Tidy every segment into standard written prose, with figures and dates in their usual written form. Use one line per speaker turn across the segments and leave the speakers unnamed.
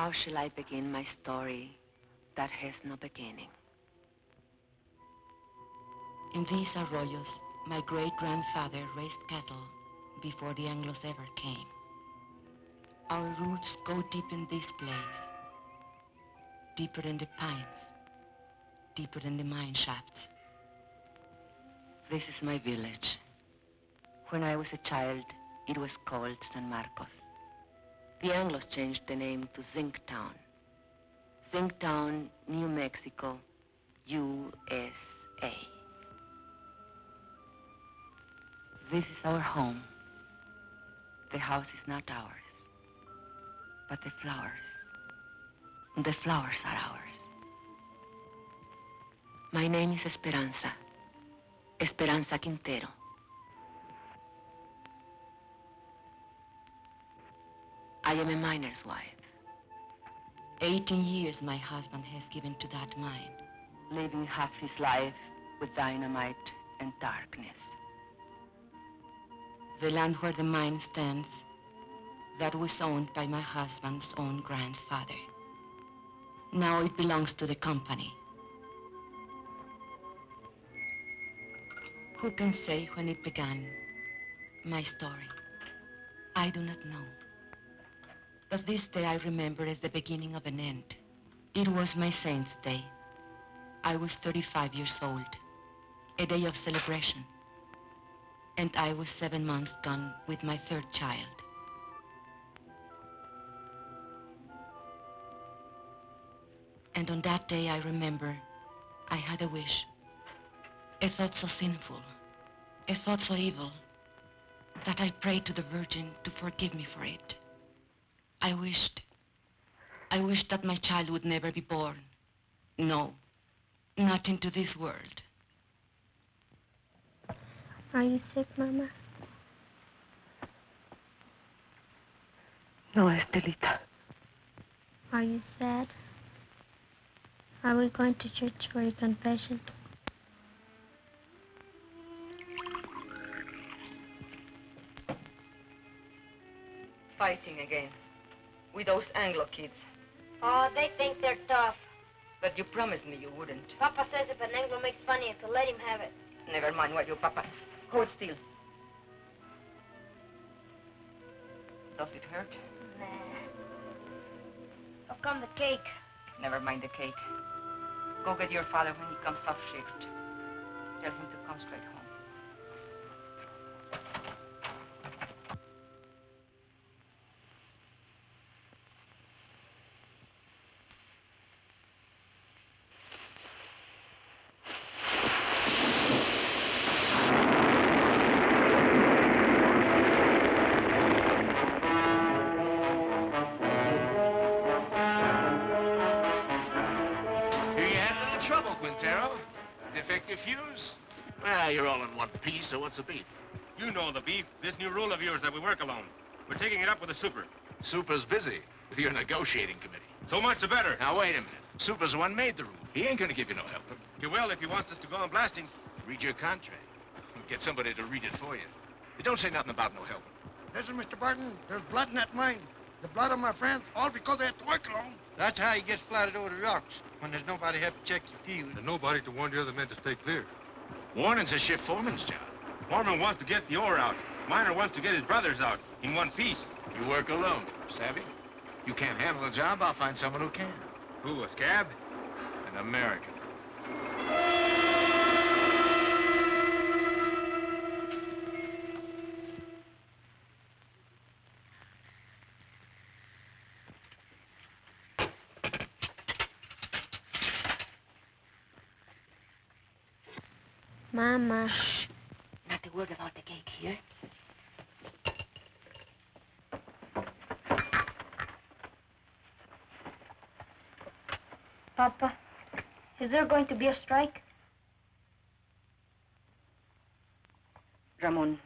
How shall I begin my story that has no beginning?
In these arroyos, my great-grandfather raised cattle before the Anglos ever came. Our roots go deep in this place, deeper in the pines, deeper in the mine shafts.
This is my village. When I was a child, it was called San Marcos. The Anglos changed the name to Zinc Town. Zinc Town, New Mexico, USA. This is our home. The house is not ours, but the flowers. The flowers are ours. My name is Esperanza. Esperanza Quintero. I am a miner's wife.
18 years my husband has given to that mine.
Living half his life with dynamite and darkness.
The land where the mine stands, that was owned by my husband's own grandfather. Now it belongs to the company. Who can say when it began, my story? I do not know. But this day I remember as the beginning of an end. It was my saint's day. I was 35 years old, a day of celebration. And I was 7 months gone with my third child. And on that day I remember I had a wish, a thought so sinful, a thought so evil, that I prayed to the Virgin to forgive me for it. I wished that my child would never be born. No, not into this world.
Are you sick, Mama?
No, Estelita.
Are you sad? Are we going to church for your confession?
Fighting again. With those Anglo kids.
Oh, they think they're tough.
But you promised me you wouldn't.
Papa says if an Anglo makes fun of you, to let him have it.
Never mind what your papa. Hold still. Does it hurt?
Nah. How come the cake?
Never mind the cake. Go get your father when he comes off shift. Tell him to come straight home.
Defective fuse? Well, you're all in one piece, so what's the beef?
You know the beef. This new rule of yours that we work alone. We're taking it up with the super.
Super's busy with your negotiating committee.
So much the better.
Now, wait a minute. Super's the one made the rule. He ain't gonna give you no help.
He will if he wants us to go on blasting.
Read your contract. Get somebody to read it for you. It don't say nothing about no help.
Listen, Mr. Barton, there's blood in that mine. The blood of my friends, all because they have to work alone.
That's how he gets splattered over the rocks, when there's nobody help to check the fuse.
And nobody to warn the other men to stay clear.
Warning's a shift foreman's job.
Foreman wants to get the ore out. Miner wants to get his brothers out in one piece.
You work alone, savvy? You can't handle the job, I'll find someone who can.
Who, a scab?
An American.
Mama.
Shh. Not a word about the cake here.
Papa, is there going to be a strike?
Ramon,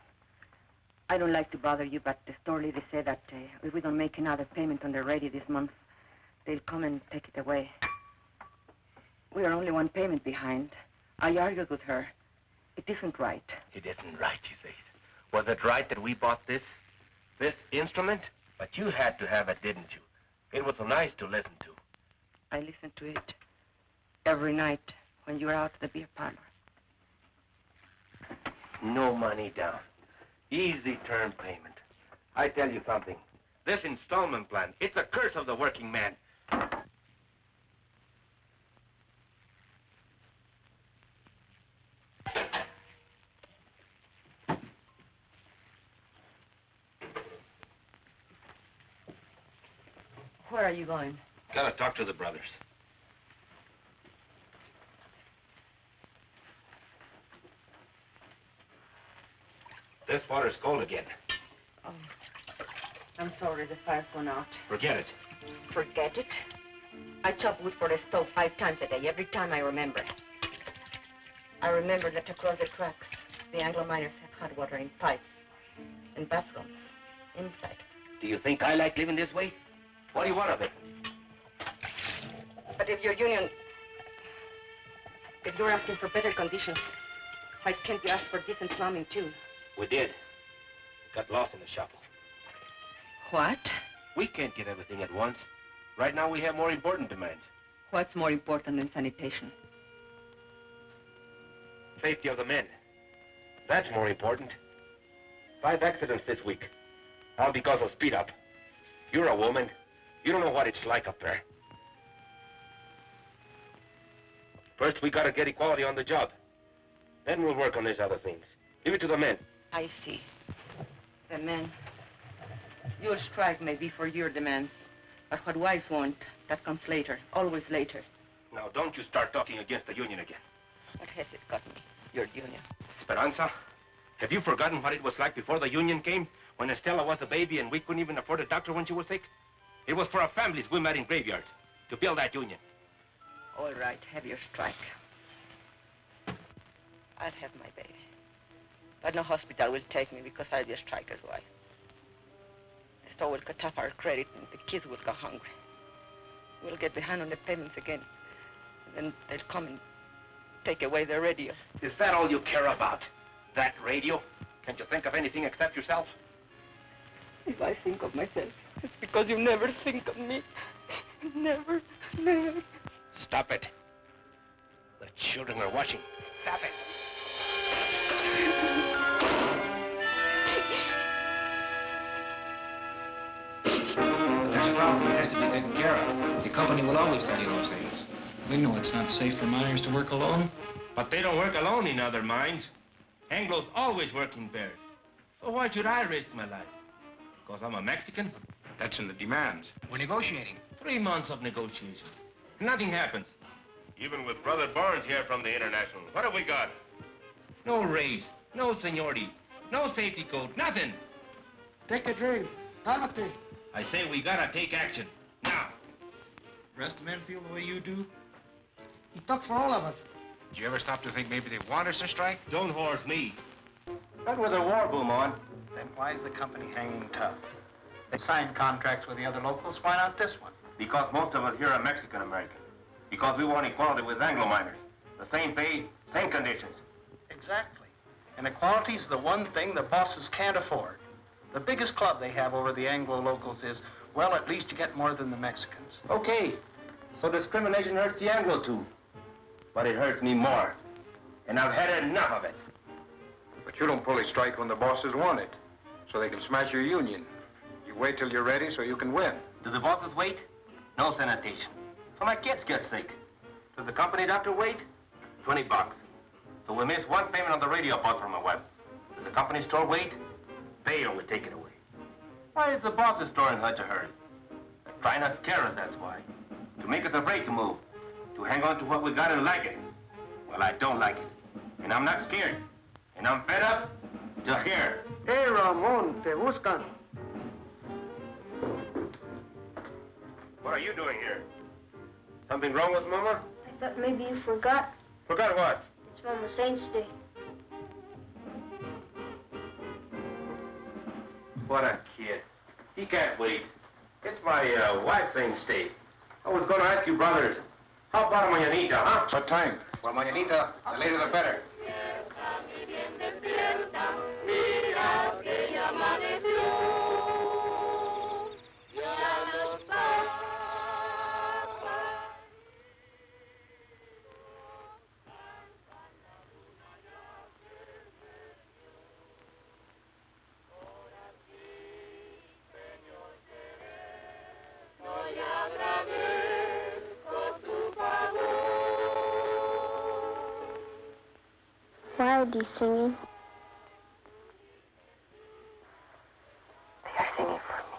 I don't like to bother you, but the store lady said that if we don't make another payment on the radio this month, they'll come and take it away. We are only one payment behind. I argued with her. It isn't right.
It isn't right, you say. Was it right that we bought this instrument? But you had to have it, didn't you? It was so nice to listen to.
I listen to it every night when you're out at the beer parlor.
No money down. Easy term payment. I tell you something. This installment plan, it's a curse of the working man.
Where are you going?
Gotta talk to the brothers. This water's cold again.
Oh, I'm sorry the fire's gone out.
Forget it.
Forget it? I chop wood for the stove 5 times a day, every time I remember. I remember that across the tracks, the Anglo miners have hot water in pipes and bathrooms inside.
Do you think I like living this way? What do you want of it?
But if your union, if you're asking for better conditions, why can't you ask for decent plumbing too?
We did. Got lost in the shuffle.
What?
We can't get everything at once. Right now we have more important demands.
What's more important than sanitation?
Safety of the men. That's more important. 5 accidents this week. All because of speed up. You're a woman. You don't know what it's like up there. First, we gotta get equality on the job. Then we'll work on these other things. Leave it to the men.
I see. The men. You'll strike maybe for your demands. But what wives want, that comes later. Always later.
Now, don't you start talking against the union again.
What has it got me? Your union.
Esperanza, have you forgotten what it was like before the union came? When Estella was a baby and we couldn't even afford a doctor when she was sick? It was for our families we met in graveyards to build that union.
All right, have your strike. I'll have my baby. But no hospital will take me because I'll be a striker's wife. The store will cut off our credit and the kids will go hungry. We'll get behind on the payments again. And then they'll come and take away the radio.
Is that all you care about? That radio? Can't you think of anything except yourself?
If I think of myself, it's because you never think of me. Never, never.
Stop it. The children are watching. Stop it.
That's a problem. It has to be taken care of. The company will always tell you those things. We know it's not safe for miners to work alone.
But they don't work alone in other mines. Anglo's always work in pairs. So why should I risk my life? Because I'm a Mexican?
That's in the demands.
We're negotiating.
3 months of negotiations. Nothing happens.
Even with Brother Barnes here from the International, what have we got?
No raise, no seniority, no safety code, nothing.
Take a drink. Cálmate.
I say we gotta take action. Now.
The rest of the men feel the way you do?
He talks for all of us.
Did you ever stop to think maybe they want us to strike?
Don't horse me. Not with a war boom on.
Then why is the company hanging tough? They signed contracts with the other locals. Why not this one?
Because most of us here are Mexican-American. Because we want equality with Anglo miners. The same pay, same conditions.
Exactly. And equality's the one thing the bosses can't afford. The biggest club they have over the Anglo locals is, well, at least you get more than the Mexicans.
Okay. So discrimination hurts the Anglo too. But it hurts me more. And I've had enough of it.
But you don't fully strike when the bosses want it, so they can smash your union. You wait till you're ready so you can win.
Do the bosses wait? No sanitation. So my kids get sick. Does the company doctor wait? $20. So we miss one payment on the radio part from my wife. Does the company store wait? They only take it away. Why is the boss's store in such a hurry? They're trying to scare us, that's why. To make us afraid to move. To hang on to what we got and like it. Well, I don't like it. And I'm not scared. And I'm fed up to here.
Hey, Ramon, te buscan.
What are you doing here? Something wrong with Mama?
I thought maybe you forgot.
Forgot what?
It's Mama Saint's Day.
What a kid. He can't wait. It's my wife's Saint's Day. I was going to ask you brothers, how about a mañanita, huh?
What time?
Well, mañanita, the later the better.
ladies singing?
They are singing for me.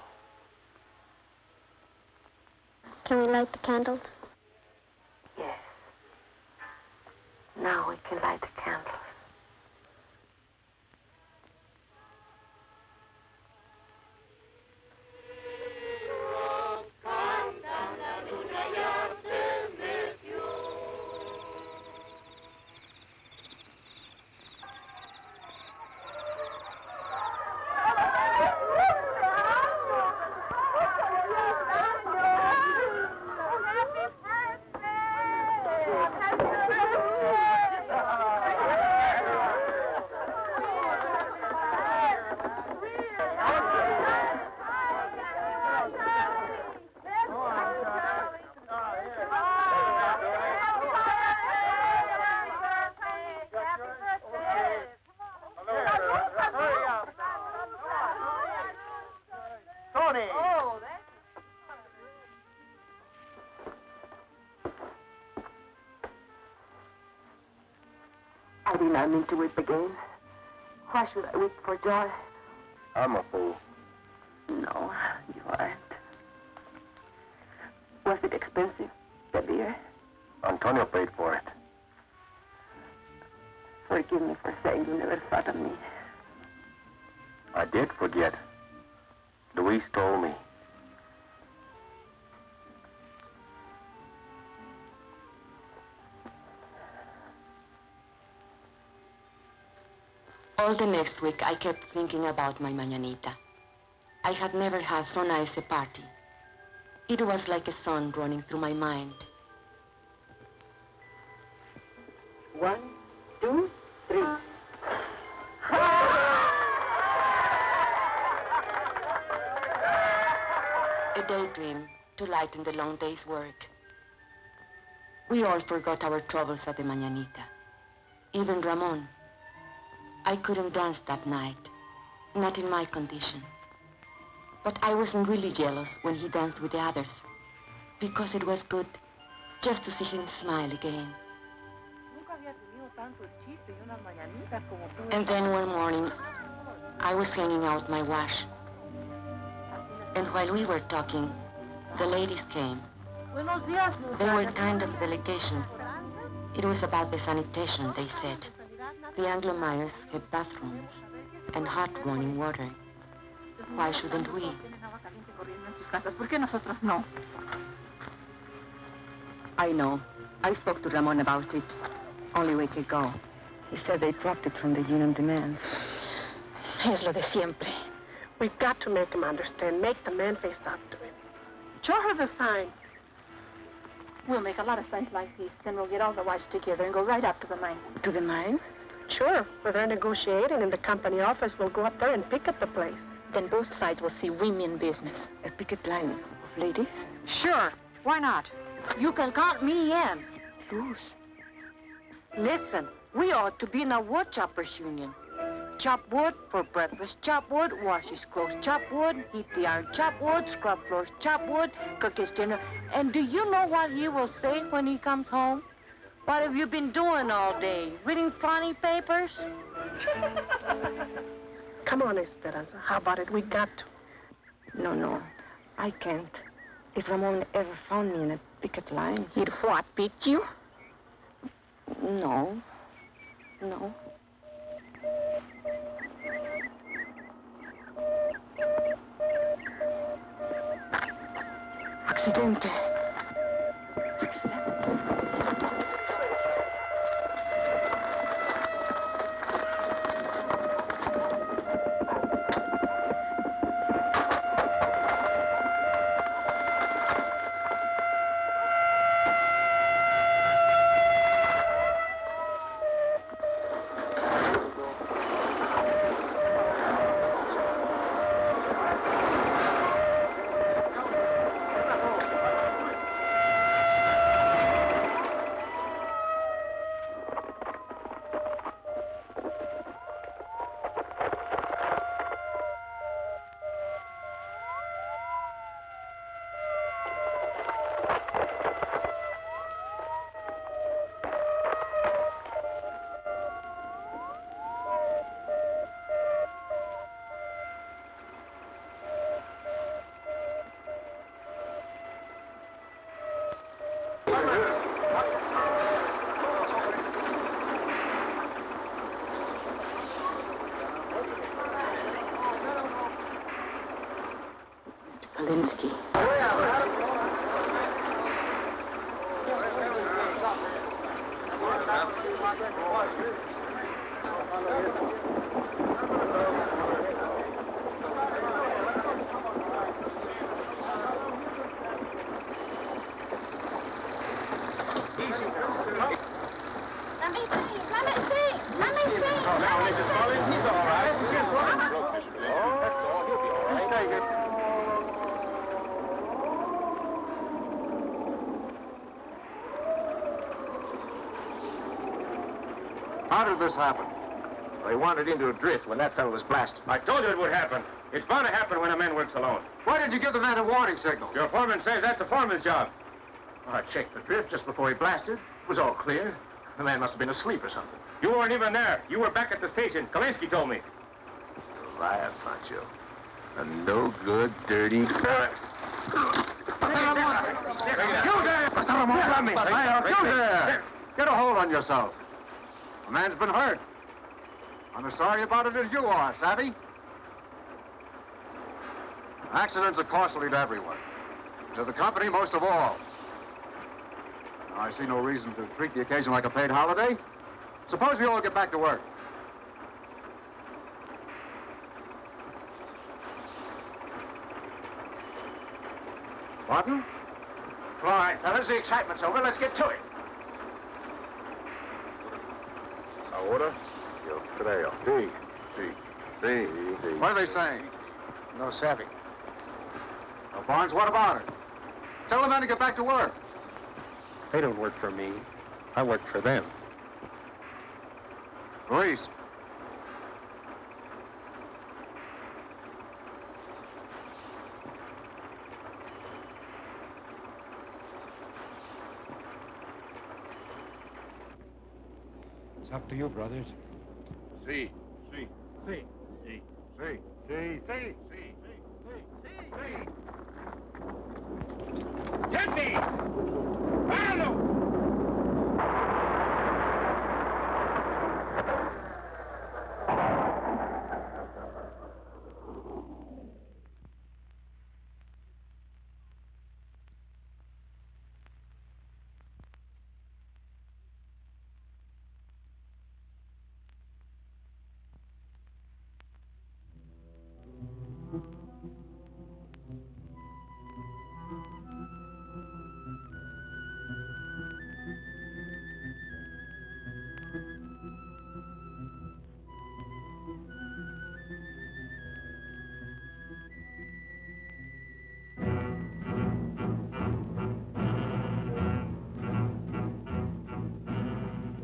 Can we light the candles?
Yes. Now we can light the candles. I did not mean to weep again. Why should I weep for joy?
I'm a fool.
No, you aren't. Was it expensive, the beer?
Antonio paid for it.
Forgive me for saying you never thought of me.
I did forget. Luis told me.
All the next week, I kept thinking about my mañanita. I had never had so nice a party. It was like a sun running through my mind.
1, 2, 3.
A daydream to lighten the long day's work. We all forgot our troubles at the mañanita. Even Ramon. I couldn't dance that night, not in my condition. But I wasn't really jealous when he danced with the others, because it was good just to see him smile again. And then one morning, I was hanging out my wash. And while we were talking, the ladies came. They were kind of a delegation. It was about the sanitation, they said. The Anglo-Myers had bathrooms and hot running water. Why shouldn't we?
I know. I spoke to Ramon about it only a week ago. He said they dropped it from the union demands.
Es lo de siempre. We've got to make him understand. Make the man face up to him. Show her the sign. We'll make a lot of signs like these. Then we'll get all the wives together and go right up to the mine.
To the mine?
Sure. Where they're negotiating in the company office, we'll go up there and picket the place. Then both sides will see women business.
A picket line of ladies?
Sure. Why not? You can count me in.
Whose?
Listen, we ought to be in a wood choppers union. Chop wood for breakfast, chop wood, wash his clothes, chop wood, heat the iron, chop wood, scrub floors, chop wood, cook his dinner. And do you know what he will say when he comes home? What have you been doing all day? Reading funny papers? Come on, Esperanza. How about it? We got to.
No. I can't. If Ramon ever found me in a picket line...
He'd what, beat you?
No. Accidente.
Kalinsky.
How did this happen?
They wandered into a drift when that fellow was blasted. I told you it would happen. It's bound to happen when a man works alone.
Why did you give the man a warning signal?
Your foreman says that's the foreman's job. I checked the drift just before he blasted. It was all clear. The man must have been asleep or something. You weren't even there. You were back at the station. Kalinsky told me.
You're lying, Pancho. A no-good, dirty...
You there! You there! Get a hold on yourself. The man's been hurt. I'm as sorry about it as you are, savvy? Accidents are costly to everyone. To the company, most of all. Now, I see no reason to treat the occasion like a paid holiday. Suppose we all get back to work. Pardon?
All right, fellas, the excitement's over. Let's get to it.
Ahora, yo creo. Sí, sí, sí, sí.
What are they saying?
No savvy.
Well, Barnes, what about it? Tell the men to get back to work.
They don't work for me. I work for them.
Luis.
It's up to you, brothers.
Sí, sí,
See.
sí, sí, sí, sí, sí, sí, sí.
Get me! Páralo!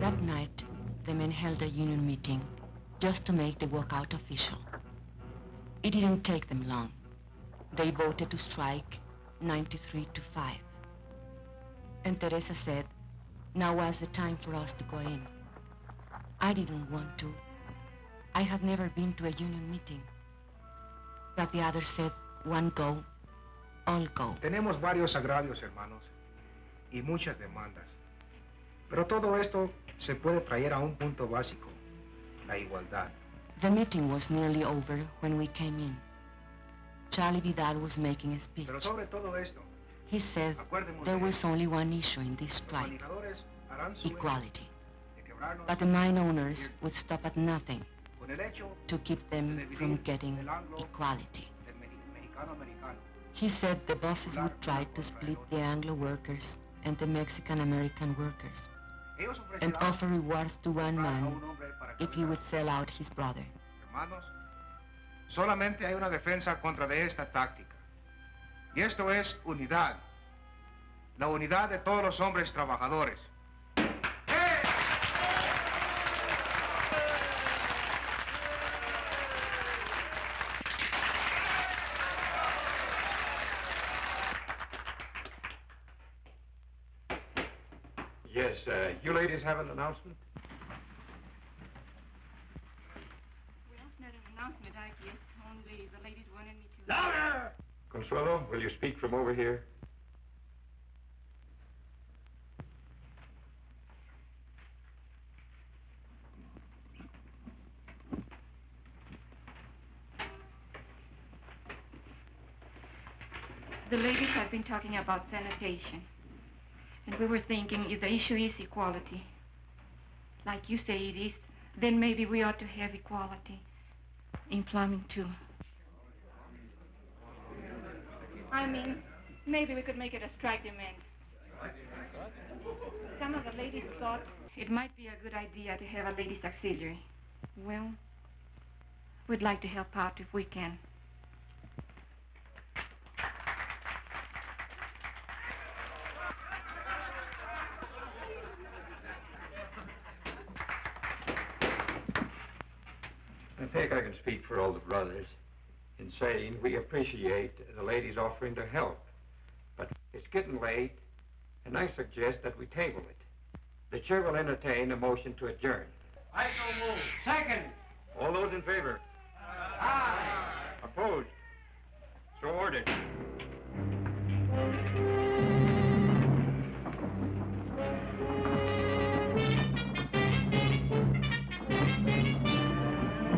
That night, the men held a union meeting just to make the walkout official. It didn't take them long. They voted to strike 93-5. And Teresa said, now was the time for us to go in. I didn't want to. I had never been to a union meeting. But the others said, one go, all go.
Tenemos varios agravios, hermanos, y muchas demandas. Pero todo esto se puede traer a un punto básico, la igualdad.
The meeting was nearly over when we came in. Charlie Vidal was making a speech.
Pero sobre todo esto,
He said there was only one issue in this strike, equality. But the mine owners would stop at nothing to keep them from getting equality. He said the bosses would try to split the Anglo workers and the Mexican-American workers and offer rewards to one man if he would sell out his brother.
Hermanos, solamente hay una defensa contra de esta táctica. Y esto es unidad. La unidad de todos los hombres trabajadores.
Yes, you ladies have an announcement?
Well, not an announcement, I guess. Only the ladies wanted me to...
Louder! Consuelo, will you speak from over here?
The ladies have been talking about sanitation. And we were thinking if the issue is equality, like you say it is, then maybe we ought to have equality in plumbing, too. I mean, maybe we could make it a strike demand. Some of the ladies thought it might be a good idea to have a ladies' auxiliary. Well, we'd like to help out if we can.
I think I can speak for all the brothers in saying we appreciate the ladies offering to help. But it's getting late, and I suggest that we table it. The chair will entertain a motion to adjourn.
I so move. Second.
All those in favor?
Aye.
Opposed? So ordered.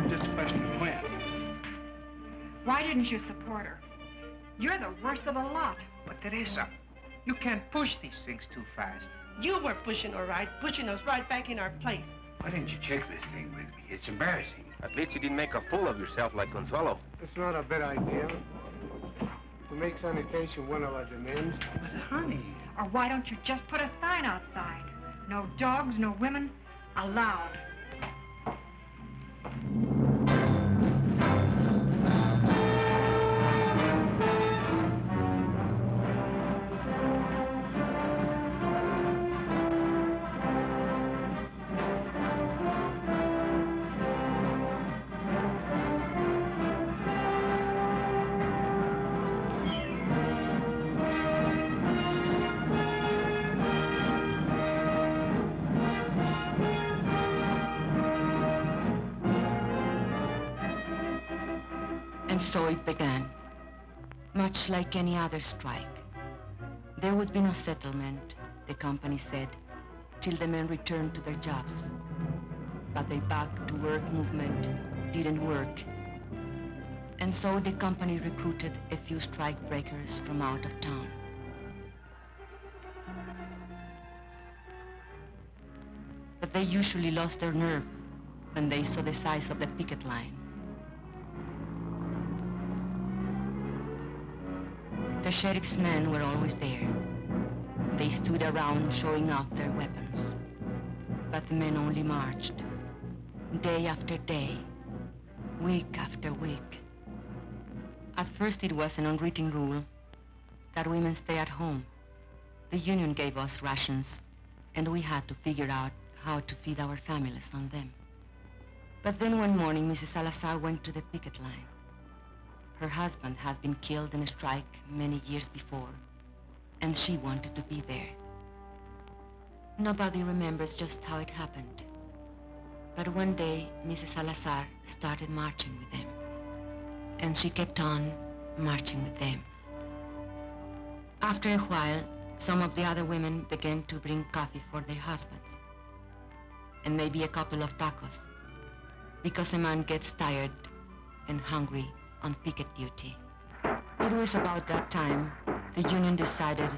Just a question of when.
Why didn't you support her? You're the worst of the lot.
But Teresa, you can't push these things too fast.
You were pushing all right, pushing us right back in our place.
Why didn't you check this thing with me? It's embarrassing.
At least you didn't make a fool of yourself like Consuelo.
It's not a bad idea to make sanitation one of our demands.
But honey. Or why don't you just put a sign outside? No dogs, no women, allowed.
So it began, much like any other strike. There would be no settlement, the company said, till the men returned to their jobs. But the back-to-work movement didn't work. And so the company recruited a few strike breakers from out of town. But they usually lost their nerve when they saw the size of the picket line. The sheriff's men were always there. They stood around showing off their weapons. But the men only marched, day after day, week after week. At first it was an unwritten rule that women stay at home. The union gave us rations, and we had to figure out how to feed our families on them. But then one morning, Mrs. Salazar went to the picket line. Her husband had been killed in a strike many years before, and she wanted to be there. Nobody remembers just how it happened. But one day, Mrs. Salazar started marching with them, and she kept on marching with them. After a while, some of the other women began to bring coffee for their husbands, and maybe a couple of tacos, because a man gets tired and hungry on picket duty. It was about that time the union decided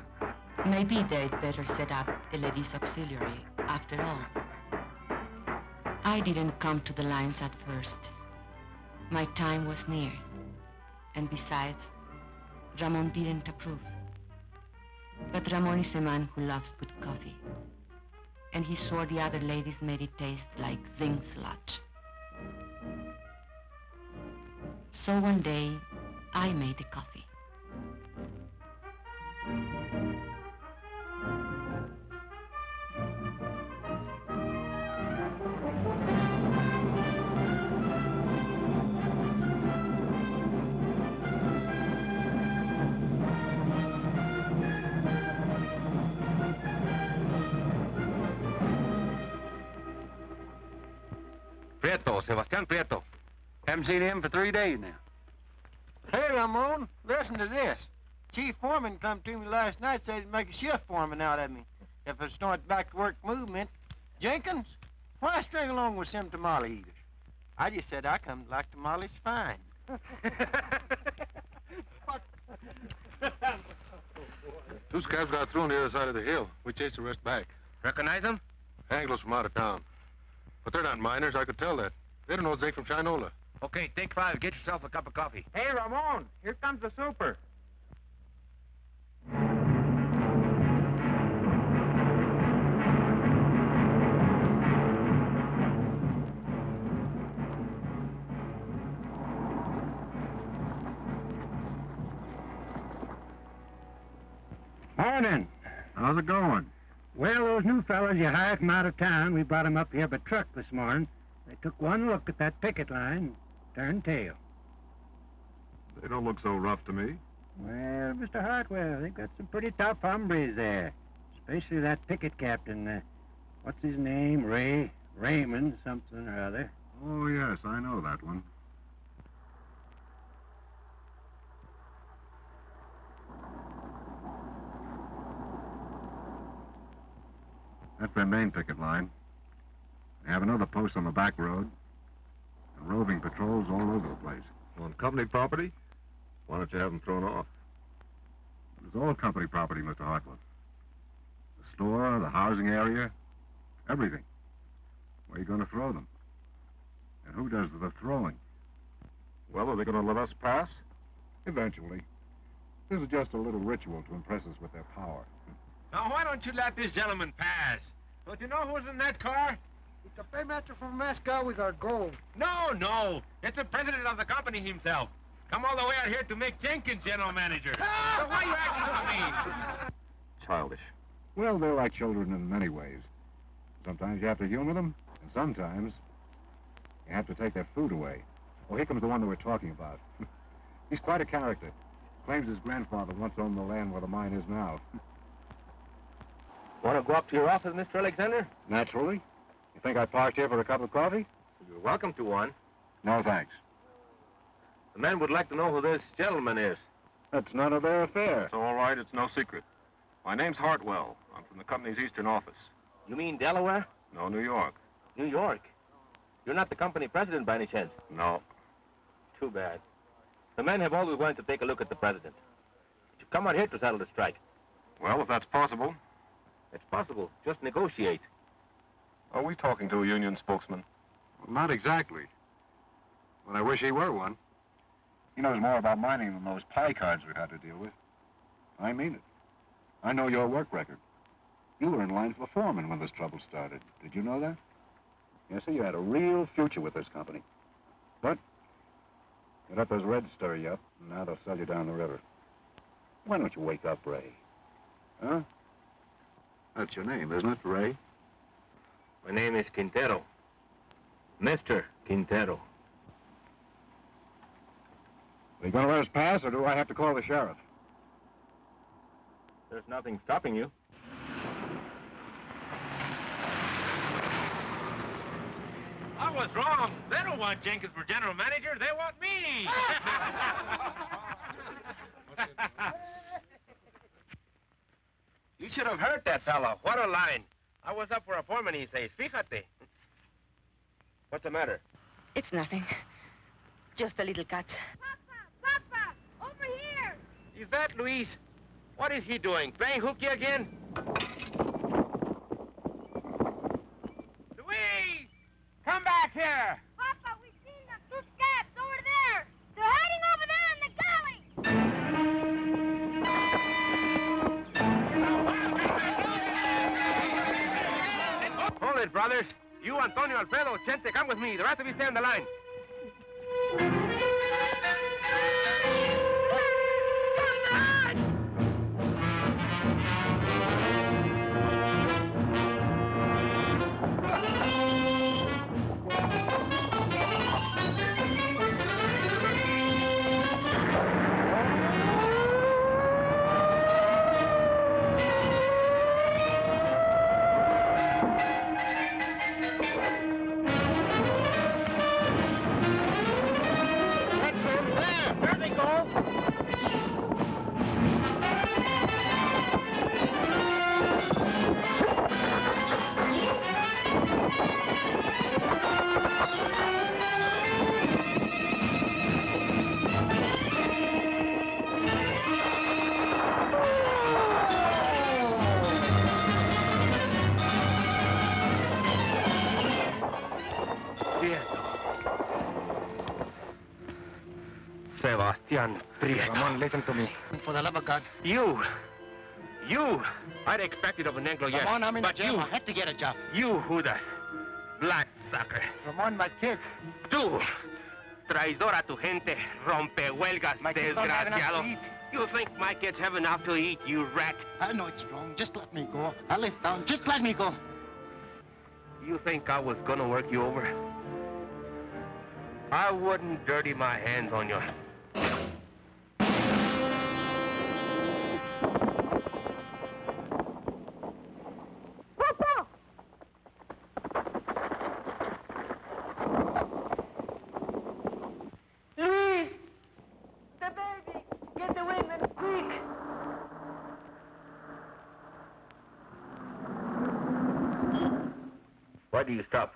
maybe they'd better set up a ladies' auxiliary after all. I didn't come to the lines at first. My time was near. And besides, Ramon didn't approve. But Ramon is a man who loves good coffee. And he swore the other ladies made it taste like zinc sludge. So one day, I made the coffee.
Prieto, Sebastián Prieto. Haven't seen him for 3 days now.
Hey, Ramon, listen to this. Chief Foreman come to me last night, said he'd make a shift foreman out of me if I start back to work movement. Jenkins, why string along with some tamale eaters? I just said I come to like tamales fine.
scabs got through on the other side of the hill. We chased the rest back.
Recognize them?
Anglos from out of town. But they're not miners, I could tell that. They don't know zinc from Chinola.
Okay, take 5. Get yourself a cup of coffee.
Hey, Ramon, here comes the super.
Morning. How's it going? Well, those new fellas you hired from out of town, we brought 'em up here by truck this morning. They took one look at that picket line and turned tail.
They don't look so rough to me.
Well, Mr. Hartwell, they've got some pretty tough hombres there. Especially that picket captain, what's his name? Raymond something or other.
Oh, yes, I know that one. That's their main picket line. They have another post on the back road. And roving patrols all over the place. On company property? Why don't you have them thrown off? It's all company property, Mr. Hartwell. The store, the housing area, everything. Where are you going to throw them? And who does the throwing? Well, are they going to let us pass? Eventually. This is just a little ritual to impress us with their power.
Now, why don't you let this gentleman pass? Don't you know who's in that car?
It's the paymaster from Moscow with our gold.
No. It's the president of the company himself. Come all the way out here to make Jenkins general manager. So why are you acting so mean?
Childish. Well, they're like children in many ways. Sometimes you have to humor them, and sometimes you have to take their food away. Oh, here comes the one that we're talking about. He's quite a character. Claims his grandfather once owned the land where the mine is now.
Want to go up to your office, Mr. Alexander?
Naturally. You think I parked here for a cup of coffee?
You're welcome to one.
No, thanks.
The man would like to know who this gentleman is.
That's none of their affair. It's all right. It's no secret. My name's Hartwell. I'm from the company's eastern office.
You mean Delaware?
No, New York.
New York? You're not the company president by any chance?
No.
Too bad. The men have always wanted to take a look at the president. You come out here to settle the strike.
Well, if that's possible.
It's possible. Just negotiate.
Are we talking to a union spokesman? Well, not exactly. But I wish he were one. He knows more about mining than those pie cards we've had to deal with. I mean it. I know your work record. You were in line for foreman when this trouble started. Did you know that? Yes, sir, you had a real future with this company. But you let those Reds stir you up, and now they'll sell you down the river. Why don't you wake up, Ray? Huh? That's your name, isn't it, Ray?
My name is Quintero. Mr. Quintero.
Are you going to let us pass, or do I have to call the sheriff?
There's nothing stopping you.
I was wrong. They don't want Jenkins for general manager. They want me.
You should have heard that fellow. What a line. I was up for a foreman, he says. Fíjate. What's the matter?
It's nothing. Just a little cut.
Papa! Over here!
Is that Luis? What is he doing? Playing hooky again?
Luis! Come back here!
Papa, we've seen the 2 scabs over there! They're hiding over there in the galley!
Hold it, brothers. You, Antonio, Alfredo, Chente, come with me. The rest of you stay on the line. Sebastian Priest.
Ramon, listen to me. For the love of God.
You! I'd expect it of an Anglo, yes.
Ramon, I'm in
but
jail.
you,
I had to get a job.
You, Judas. Black sucker.
Ramon, my kids.
Tú, traidor a tu gente, rompehuelgas, desgraciado. You think my kids have enough to eat, you rat?
I know it's wrong. Just let me go. I'll lay down. Just let me go.
You think I was gonna work you over? I wouldn't dirty my hands on you.
Luis! The baby! Get the women, quick!
Why do you stop?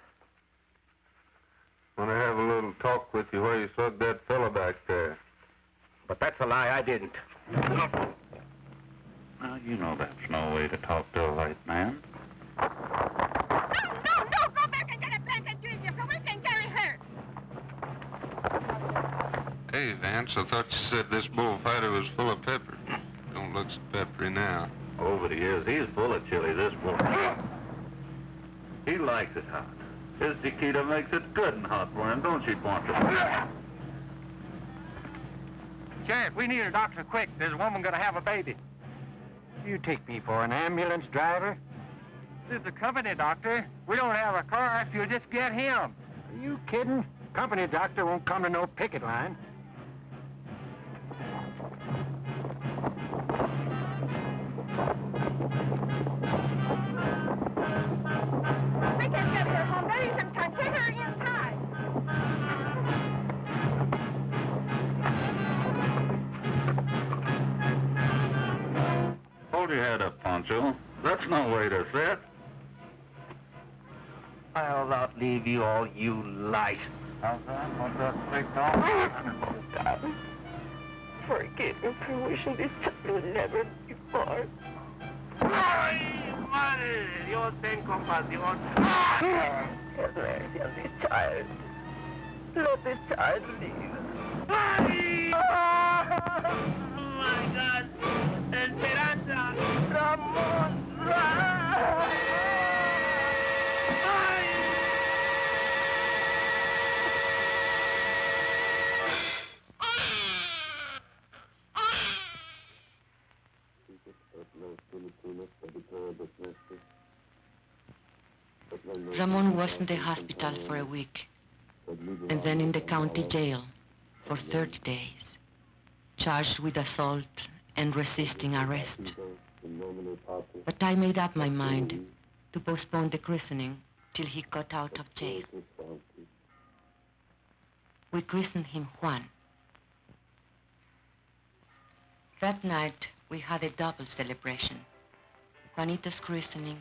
Want to have a little talk with you where you saw that fellow back there.
But that's a lie, I didn't.
Now, you know that's no way to talk to a white man.
No, go back and get a blanket, Junior, so we can carry her.
Hey, Vance, I thought you said this bullfighter was full of pepper. Don't look so peppery now.
Over the years, he's full of chili, this bull. He likes it hot. His Chiquita makes it good and hot for him, don't she, Poncho?
Sheriff, we need a doctor quick. There's a woman gonna have a baby.
You take me for an ambulance driver?
This is a company doctor. We don't have a car if you'll just get him.
Are you kidding? Company doctor won't come to no picket line.
We can get her home. There isn't time. Take her inside.
Hold your head up, Poncho. That's no way to sit.
I'll outlive you all, you lice.
How's that? What's that quick talk?
Darling, forgive me for wishing this time would never before.
¡Ay, madre! Dios ten compasión.
Have mercy on this child. Let the child live.
¡Ay! Oh, my God! Esperanza! Ramón!
Ramon was in the hospital for a week, and then in the county jail for 30 days, charged with assault and resisting arrest. But I made up my mind to postpone the christening till he got out of jail. We christened him Juan. That night, we had a double celebration. Juanito's christening,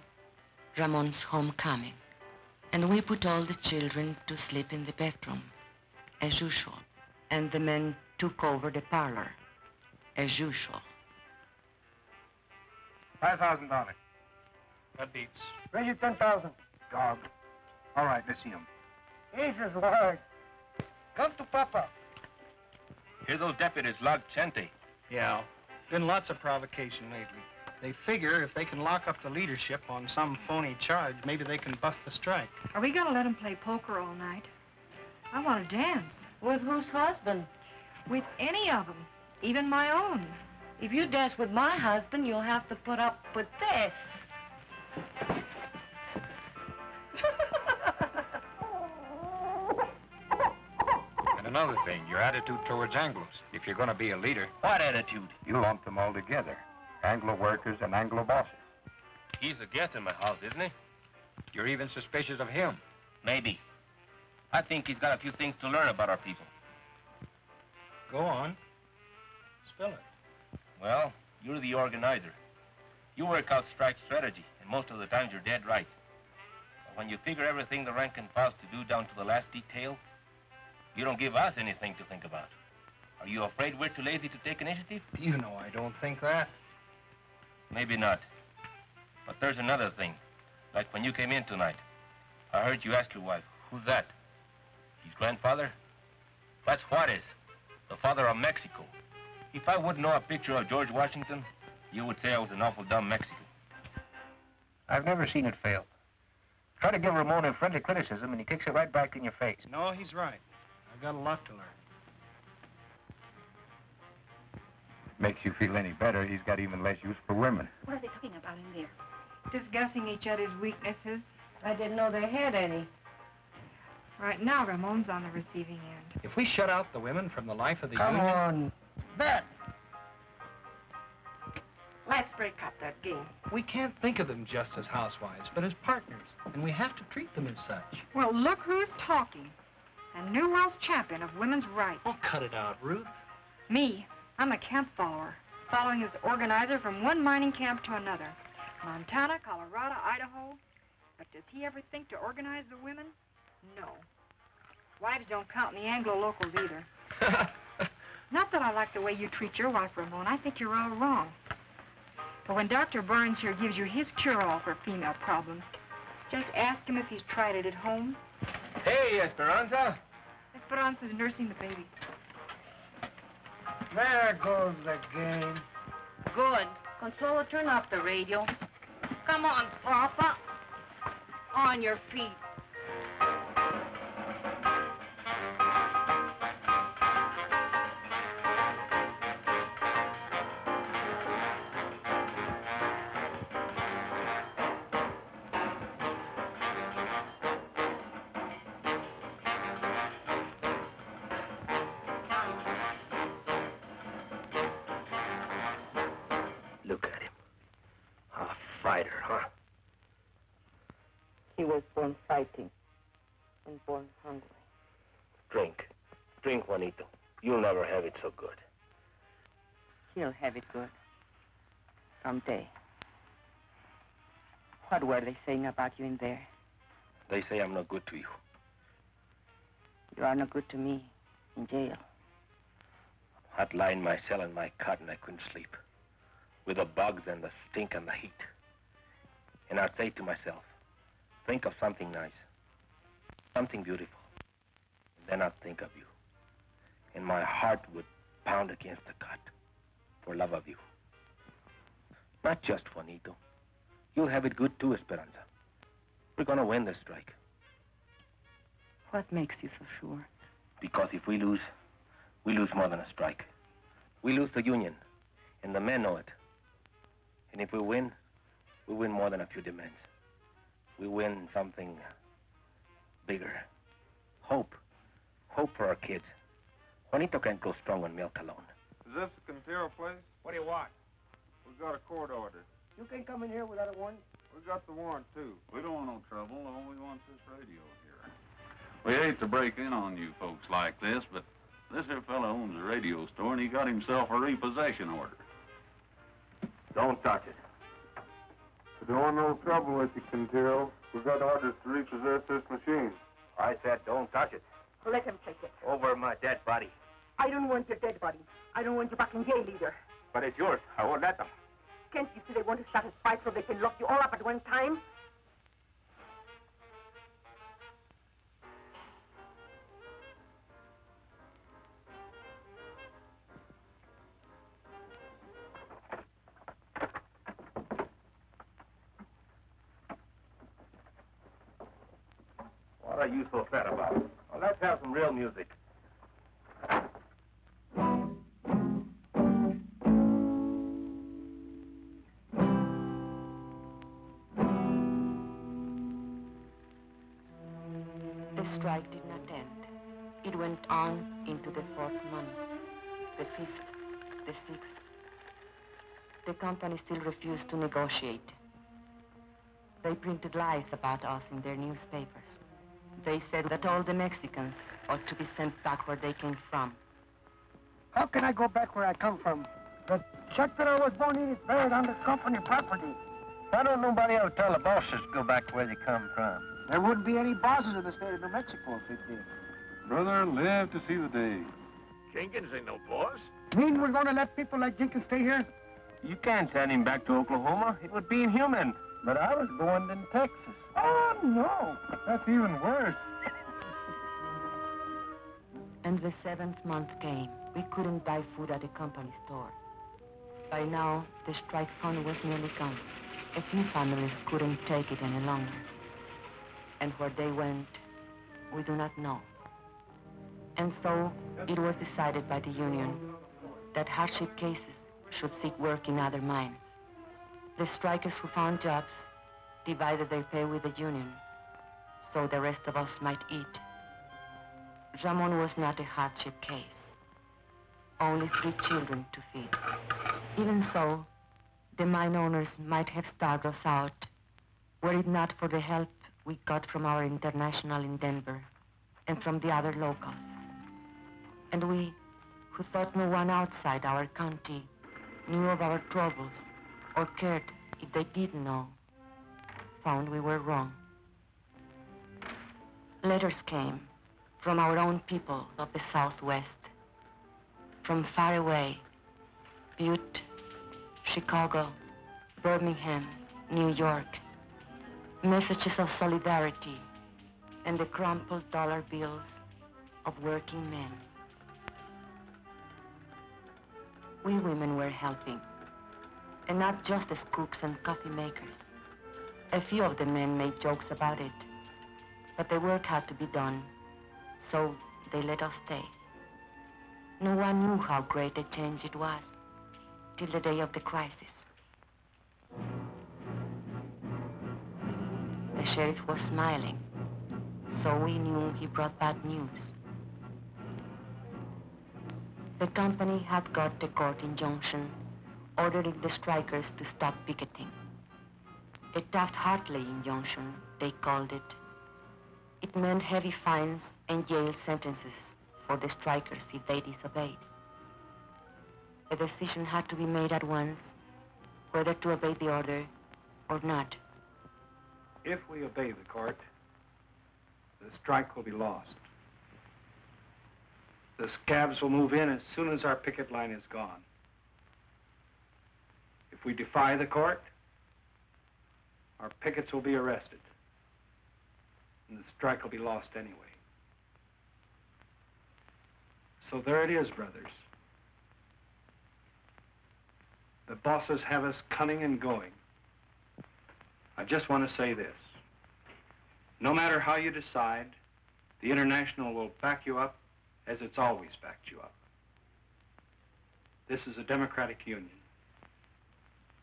Ramon's homecoming. And we put all the children to sleep in the bedroom, as usual. And the men took over the parlor, as usual.
$5,000.
That beats.
Raise it 10,000.
Dog. All right, let's see him.
Jesus, Lord. Come to Papa.
Hear those deputies log Chente.
Yeah, been lots of provocation lately. They figure if they can lock up the leadership on some phony charge, maybe they can bust the strike.
Are we gonna let them play poker all night? I want to dance.
With whose husband?
With any of them, even my own.
If you dance with my husband, you'll have to put up with this.
And another thing, your attitude towards Anglos. If you're going to be a leader...
What attitude?
You lump them all together. Anglo workers and Anglo bosses.
He's a guest in my house, isn't he?
You're even suspicious of him.
Maybe. I think he's got a few things to learn about our people.
Go on. Spill it.
Well, you're the organizer. You work out strike strategy, and most of the times you're dead right. But when you figure everything the rank and file's to do down to the last detail, you don't give us anything to think about. Are you afraid we're too lazy to take initiative?
You know I don't think that.
Maybe not. But there's another thing. Like when you came in tonight, I heard you ask your wife, who's that? His grandfather? That's Juarez. the father of Mexico. If I wouldn't know a picture of George Washington, you would say I was an awful dumb Mexican.
I've never seen it fail. Try to give Ramon a friendly criticism, and he kicks it right back in your face.
No, he's right. I've got a lot to learn.
Makes you feel any better, he's got even less use for women.
What are they talking about in there? Discussing each other's weaknesses.
I didn't know they had any.
Right now, Ramon's on the receiving end.
If we shut out the women from the life of the
Come
union...
on. Bet.
Let's break up that game.
We can't think of them just as housewives, but as partners. And we have to treat them as such.
Well, look who's talking. A New World's champion of women's rights.
Oh, cut it out, Ruth.
Me. I'm a camp follower, following as organizer from one mining camp to another. Montana, Colorado, Idaho. But does he ever think to organize the women? No. Wives don't count in the Anglo-locals either. Not that I like the way you treat your wife, Ramon. I think you're all wrong. But when Dr. Barnes here gives you his cure-all for female problems, just ask him if he's tried it at home.
Hey, Esperanza.
Esperanza's nursing the baby.
There goes the game.
Good. Consuelo, turn off the radio. Come on, Papa. On your feet.
Look at him. A fighter, huh?
He was born fighting and born hungry.
Drink. Drink, Juanito. You'll never have it so good.
He'll have it good. Someday. What were they saying about you in there?
They say I'm not good to you.
You are not good to me in jail.
I'd lie in my cell in my cot and I couldn't sleep. With the bugs and the stink and the heat. And I'd say to myself, think of something nice. Something beautiful. And then I'd think of you. And my heart would pound against the cot for love of you. Not just Juanito. You'll have it good too, Esperanza. We're gonna win this strike.
What makes you so sure?
Because if we lose more than a strike. We lose the union, and the men know it. And if we win more than a few demands. We win something bigger. Hope. Hope for our kids. Juanito can't go strong on milk alone.
Is this the Quintero place?
What do you want?
We've got a court order.
You can come in here without a warrant.
We got the warrant, too. We don't want no trouble. All we want is this radio here. We hate to break in on you folks like this, but this here fella owns a radio store, and he got himself a repossession order.
Don't touch it.
We don't want no trouble with you, Quintero. We got orders to repossess this machine.
I said don't touch it.
Let him take it.
Over my dead body.
I don't want your dead body. I don't want you back in jail either.
But it's yours. I won't let them.
Can't you see they want to start a fight so they can lock you all up at one time?
What are you so sad about? Well, let's have some real music.
The strike did not end. It went on into the 4th month, the 5th, the 6th. The company still refused to negotiate. They printed lies about us in their newspapers. They said that all the Mexicans ought to be sent back where they came from.
How can I go back where I come from? The check that I was born in is buried on the company property.
Why don't nobody else tell the bosses to go back where they come from?
There wouldn't be any bosses in the state of New Mexico if it did.
Brother, live to see the day.
Jenkins ain't no boss.
Mean we're going to let people like Jenkins stay here?
You can't send him back to Oklahoma. It would be inhuman. But I was born in Texas.
Oh, no.
That's even worse.
And the 7th month came We couldn't buy food at the company store. By now, the strike fund was nearly gone. A few families couldn't take it any longer. And where they went, we do not know. And so, it was decided by the union that hardship cases should seek work in other mines. The strikers who found jobs divided their pay with the union, so the rest of us might eat. Ramon was not a hardship case. Only 3 children to feed. Even so, the mine owners might have starved us out were it not for the help we got from our international in Denver and from the other locals. And we, who thought no one outside our county knew of our troubles or cared if they did know, found we were wrong. Letters came from our own people of the Southwest, from far away, Butte, Chicago, Birmingham, New York, messages of solidarity and the crumpled dollar bills of working men. We women were helping, and not just as cooks and coffee makers. A few of the men made jokes about it, but the work had to be done, so they let us stay. No one knew how great a change it was till the day of the crisis. The sheriff was smiling, so we knew he brought bad news. The company had got a court injunction ordering the strikers to stop picketing. A Taft-Hartley injunction, they called it. It meant heavy fines and jail sentences for the strikers if they disobeyed. A decision had to be made at once whether to obey the order or not.
If we obey the court, the strike will be lost. The scabs will move in as soon as our picket line is gone. If we defy the court, our pickets will be arrested, and the strike will be lost anyway. So there it is, brothers. The bosses have us cunning and going. I just want to say this. No matter how you decide, the International will back you up as it's always backed you up. This is a democratic union.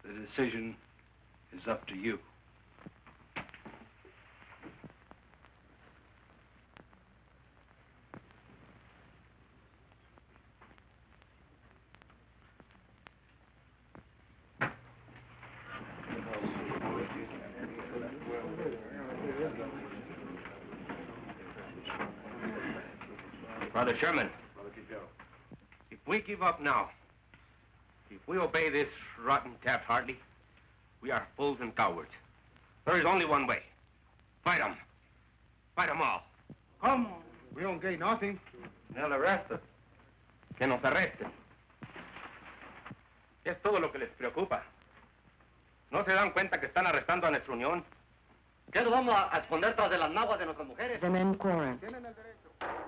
The decision is up to you.
Brother Sherman, if we give up now, if we obey this rotten Taft-Hartley, we are fools and cowards. There is only one way. Fight them. Fight them all.
Come on. We don't gain nothing.
They'll arrest us. Que nos arresten. Es todo lo que les preocupa. ¿No se dan cuenta que están arrestando a nuestra unión?
¿Qué nos vamos a esconder tras de las naguas de nuestras mujeres?
The men quarreled.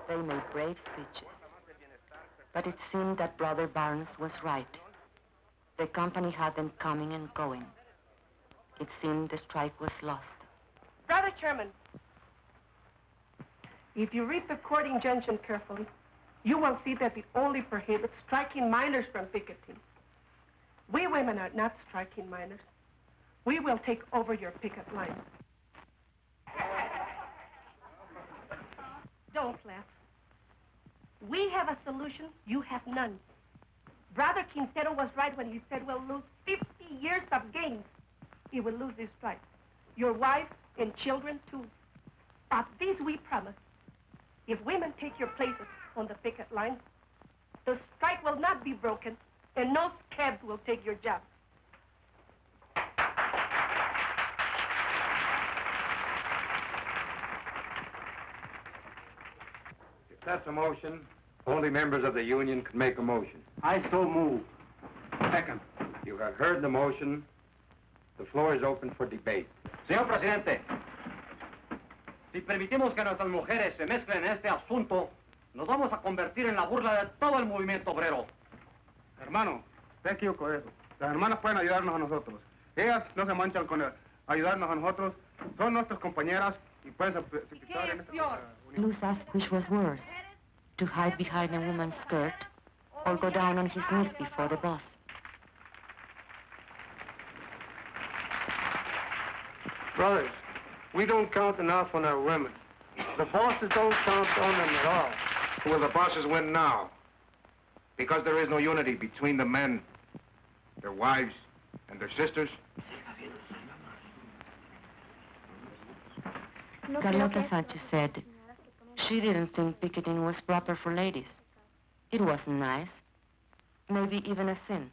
They made brave speeches. But it seemed that Brother Barnes was right. The company had them coming and going. It seemed the strike was lost.
Brother Chairman, if you read the court injunction carefully, you will see that it only prohibits striking minors from picketing. We women are not striking minors. We will take over your picket line. Don't laugh. We have a solution, you have none. Brother Quintero was right when he said we'll lose 50 years of gains. He will lose this strike. Your wife and children, too. But this we promise. If women take your places on the picket line, the strike will not be broken, and no scabs will take your jobs.
If that's a motion, only members of the union can make a motion.
I so move.
Second. You have heard the motion. The floor is open for debate.
Señor Presidente, si permitimos que nuestras mujeres se mezclen en este asunto, Nos vamos a convertir en la burla de todo el movimiento obrero.
Hermano, te equivoco eso. Las hermanas pueden ayudarnos a nosotros. Ellas no se manchan con ayudarnos a nosotros. Son nuestras compañeras y pueden participar en esta
Luz asked which was worse, to hide behind a woman's skirt or go down on his knees before the boss.
Brothers, we don't count enough on our women. The bosses don't count on them at all.
Will the bosses win now? Because there is no unity between the men, their wives, and their sisters?
Carlota Sanchez said she didn't think picketing was proper for ladies. It wasn't nice. Maybe even a sin.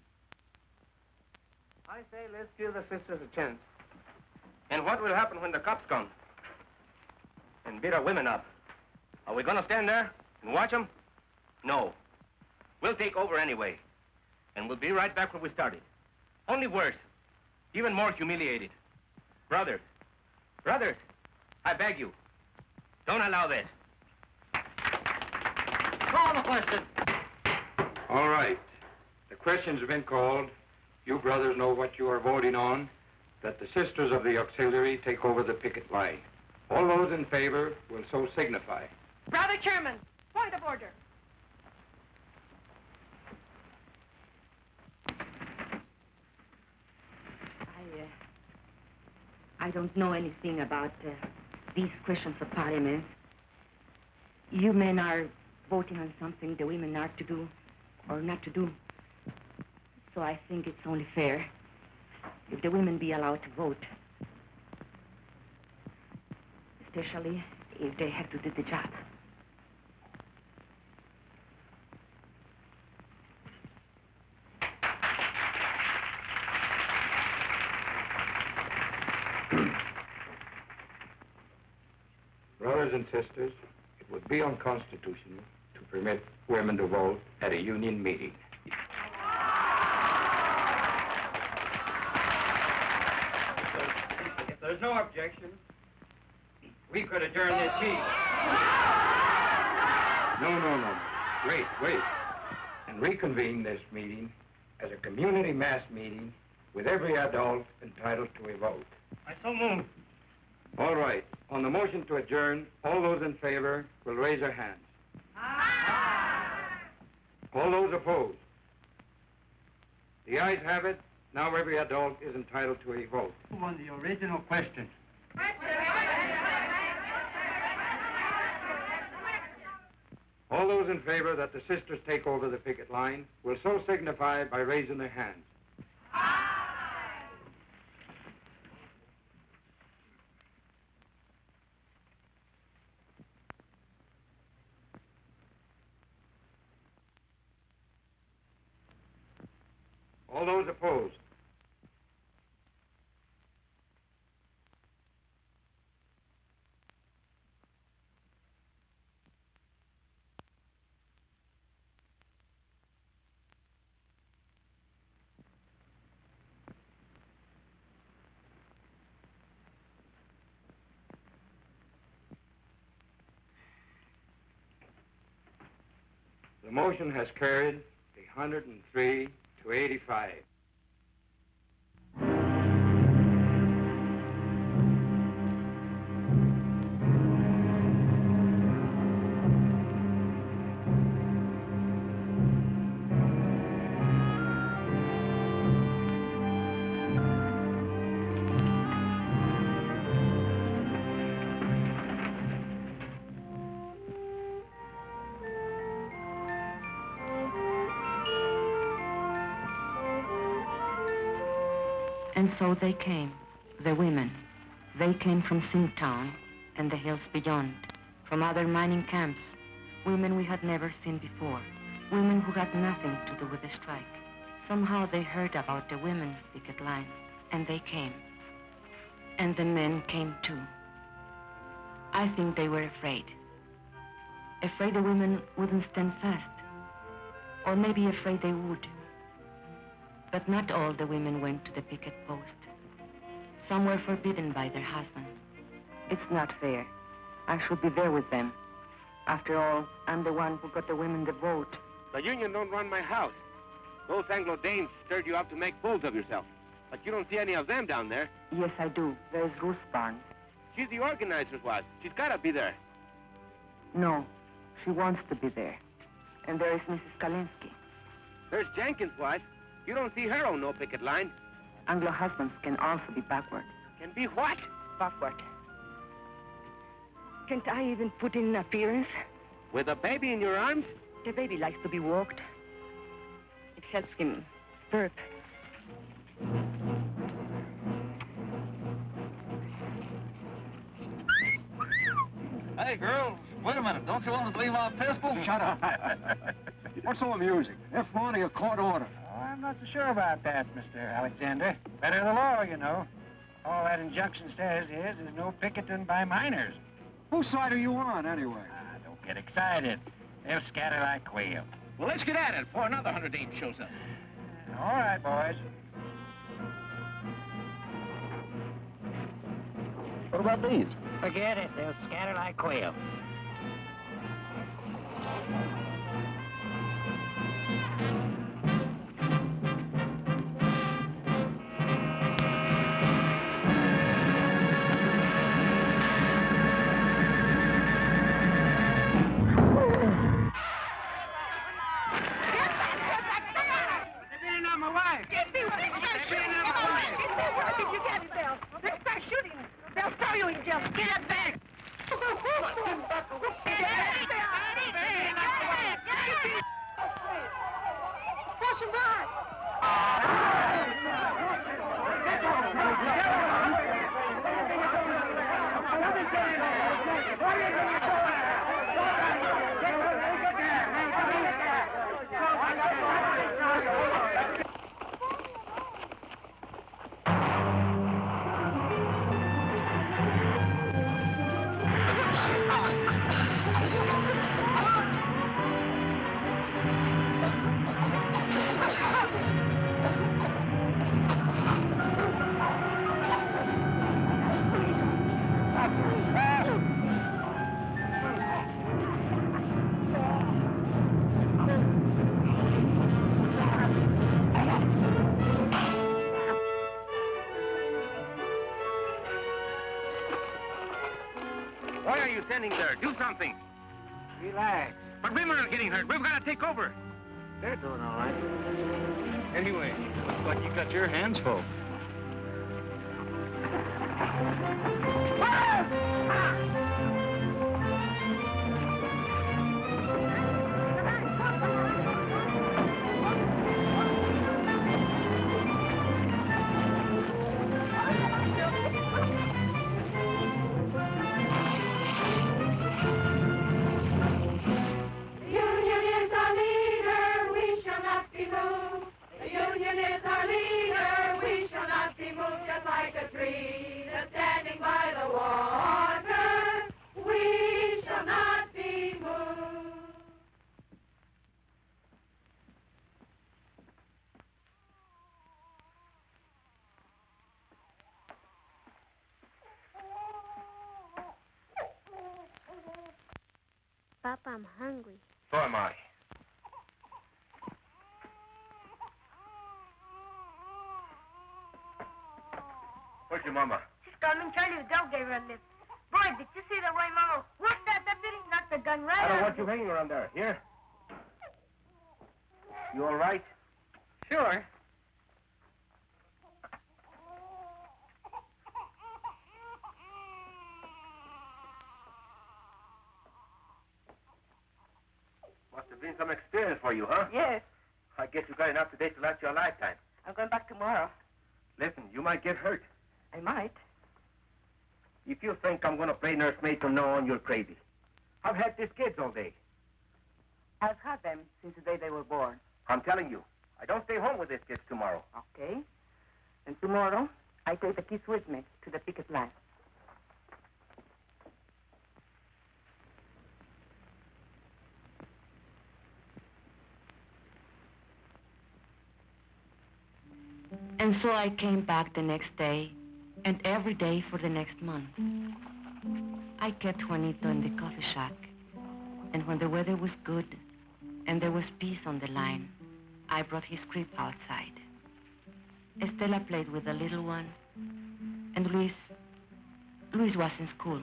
I say let's give the sisters a chance.
And what will happen when the cops come and beat our women up? Are we going to stand there and watch them? No. We'll take over anyway. And we'll be right back where we started. Only worse. Even more humiliated. Brothers, I beg you, don't allow this.
Call the question.
All right. The questions have been called. You brothers know what you are voting on, that the sisters of the auxiliary take over the picket line. All those in favor will so signify.
Brother Chairman, point of order.
I don't know anything about these questions of parliament. You men are voting on something the women are to do or not to do. So I think it's only fair if the women be allowed to vote. Especially if they have to do the job.
Brothers and sisters, it would be unconstitutional to permit women to vote at a union meeting.
If there's no objection, we could adjourn this meeting.
No. Wait. And reconvene this meeting as a community mass meeting with every adult entitled to a vote.
I so move.
All right. On the motion to adjourn, all those in favor will raise their hands. All those opposed. The ayes have it. Now every adult is entitled to a vote.
On the original question.
All those in favor that the sisters take over the picket line will so signify by raising their hands. All those opposed. The motion has carried 103 to 85.
And so they came, the women. They came from Singtown and the hills beyond, from other mining camps, women we had never seen before, women who had nothing to do with the strike. Somehow they heard about the women's picket line, and they came. And the men came too. I think they were afraid. Afraid the women wouldn't stand fast, or maybe afraid they would. But not all the women went to the picket post. Some were forbidden by their husbands.
It's not fair. I should be there with them. After all, I'm the one who got the women the vote.
The union don't run my house. Those Anglo-Danes stirred you up to make fools of yourself. But you don't see any of them down there.
Yes, I do. There's Ruth Barnes.
She's the organizer's wife. She's gotta be there.
No, she wants to be there. And there is Mrs. Kalinsky.
There's Jenkins' wife. You don't see her on no picket line.
Anglo husbands can also be backward.
Can be what?
Backward. Can't I even put in an appearance?
With a baby in your arms?
The baby likes to be walked. It helps him birth.
Hey, girls, wait a minute. Don't you want us to leave our pistol?
Shut up.
What's so amusing? They're flaunting a court order.
Oh, I'm not so sure about that, Mr. Alexander. Better the law, you know. All that injunction says is there's no picketing by miners.
Whose side are you on, anyway?
Don't get excited. They'll scatter like quail.
Well, let's get at it before another 100 Danes shows up.
All right, boys.
What about these?
Forget it. They'll scatter like quail.
Why are you standing there? Do something.
Relax.
But women are getting hurt. We've got to take over.
They're doing all right.
Anyway, looks like you got your hands full.
Papa, I'm hungry.
So am I. Where's your mama?
She's coming. Charlie the dog gave her a lift. Boy, did you see the way Mama whooped that deputy? Knocked the gun right
I don't
out
want
of
you
him.
hanging around there. Here? You all right?
Sure.
Must have been some experience for you, huh?
Yes.
I guess you got enough today to last you a lifetime.
I'm going back tomorrow.
Listen, you might get hurt.
I might.
If you think I'm going to play nursemaid from now on, you're crazy. I've had these kids all day.
I've had them since the day they were born.
I'm telling you, I don't stay home with these kids tomorrow.
Okay. And tomorrow, I take the kids with me to the picket line. And so I came back the next day, and every day for the next month. I kept Juanito in the coffee shack,
And when the weather was good and there was peace on the line, I brought his crib outside. Estela played with the little one, and Luis was in school.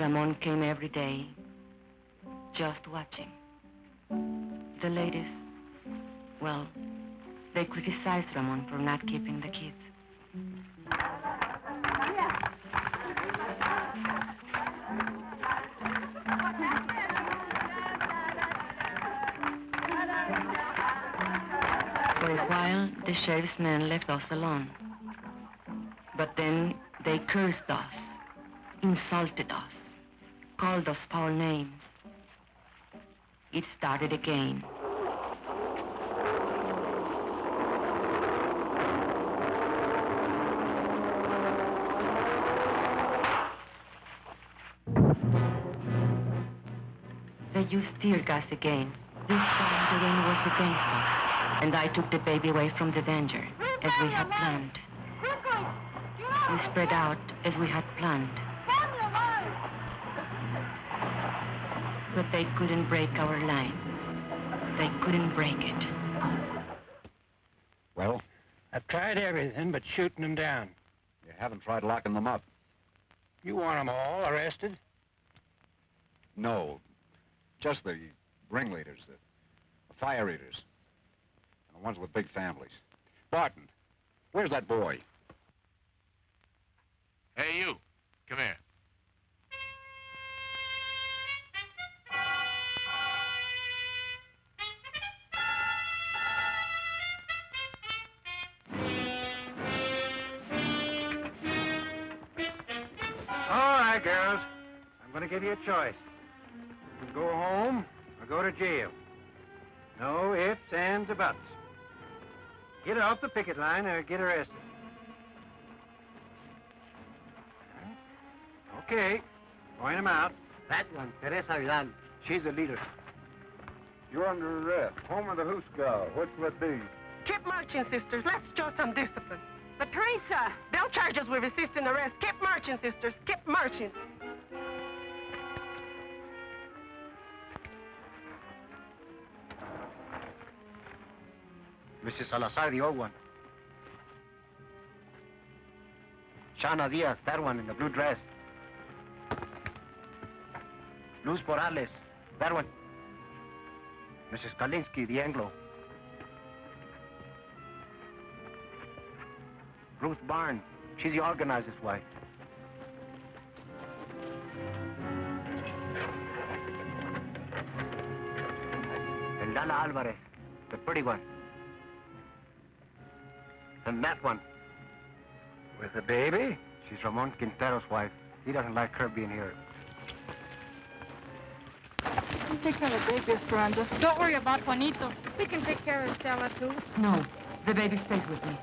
Ramon came every day, just watching. The ladies, well, they criticized Ramon for not keeping the kids. For a while, the sheriff's men left us alone. But then they cursed us, insulted us, called us foul names. It started again. They used tear gas again. This time the rain was against us, and I took the baby away from the danger, as we had planned. We spread out as we had planned. But they couldn't break our line. They couldn't break it.
Well? I've tried everything but shooting them down.
You haven't tried locking them up?
You want them all arrested?
No. Just the ringleaders, the fire eaters, and the ones with big families. Barton, where's that boy?
Hey, you. Come here.
All right, girls. I'm going to give you a choice. You can go home or go to jail. No ifs, ands, or buts. Get off the picket line or get arrested. Okay. Point them out.
That one, Teresa Vidal. She's the leader.
You're under arrest. Home of the Hooskow. What's that be?
Keep marching, sisters. Let's show some discipline. But Teresa, they'll charge us with resisting arrest. Keep marching, sisters. Keep marching.
Mrs. Salazar, the old one. Shana Diaz, that one in the blue dress. Luz Morales, that one. Mrs. Kalinsky, the Anglo. Ruth Barn, she's the organizer's wife. And Lala Alvarez, the pretty one. And that one. With the baby? She's Ramon Quintero's wife. He doesn't like her being here.
You take care of the baby, Esperanza. Don't worry about Juanito. We can take care of Stella, too.
No, the baby stays with me.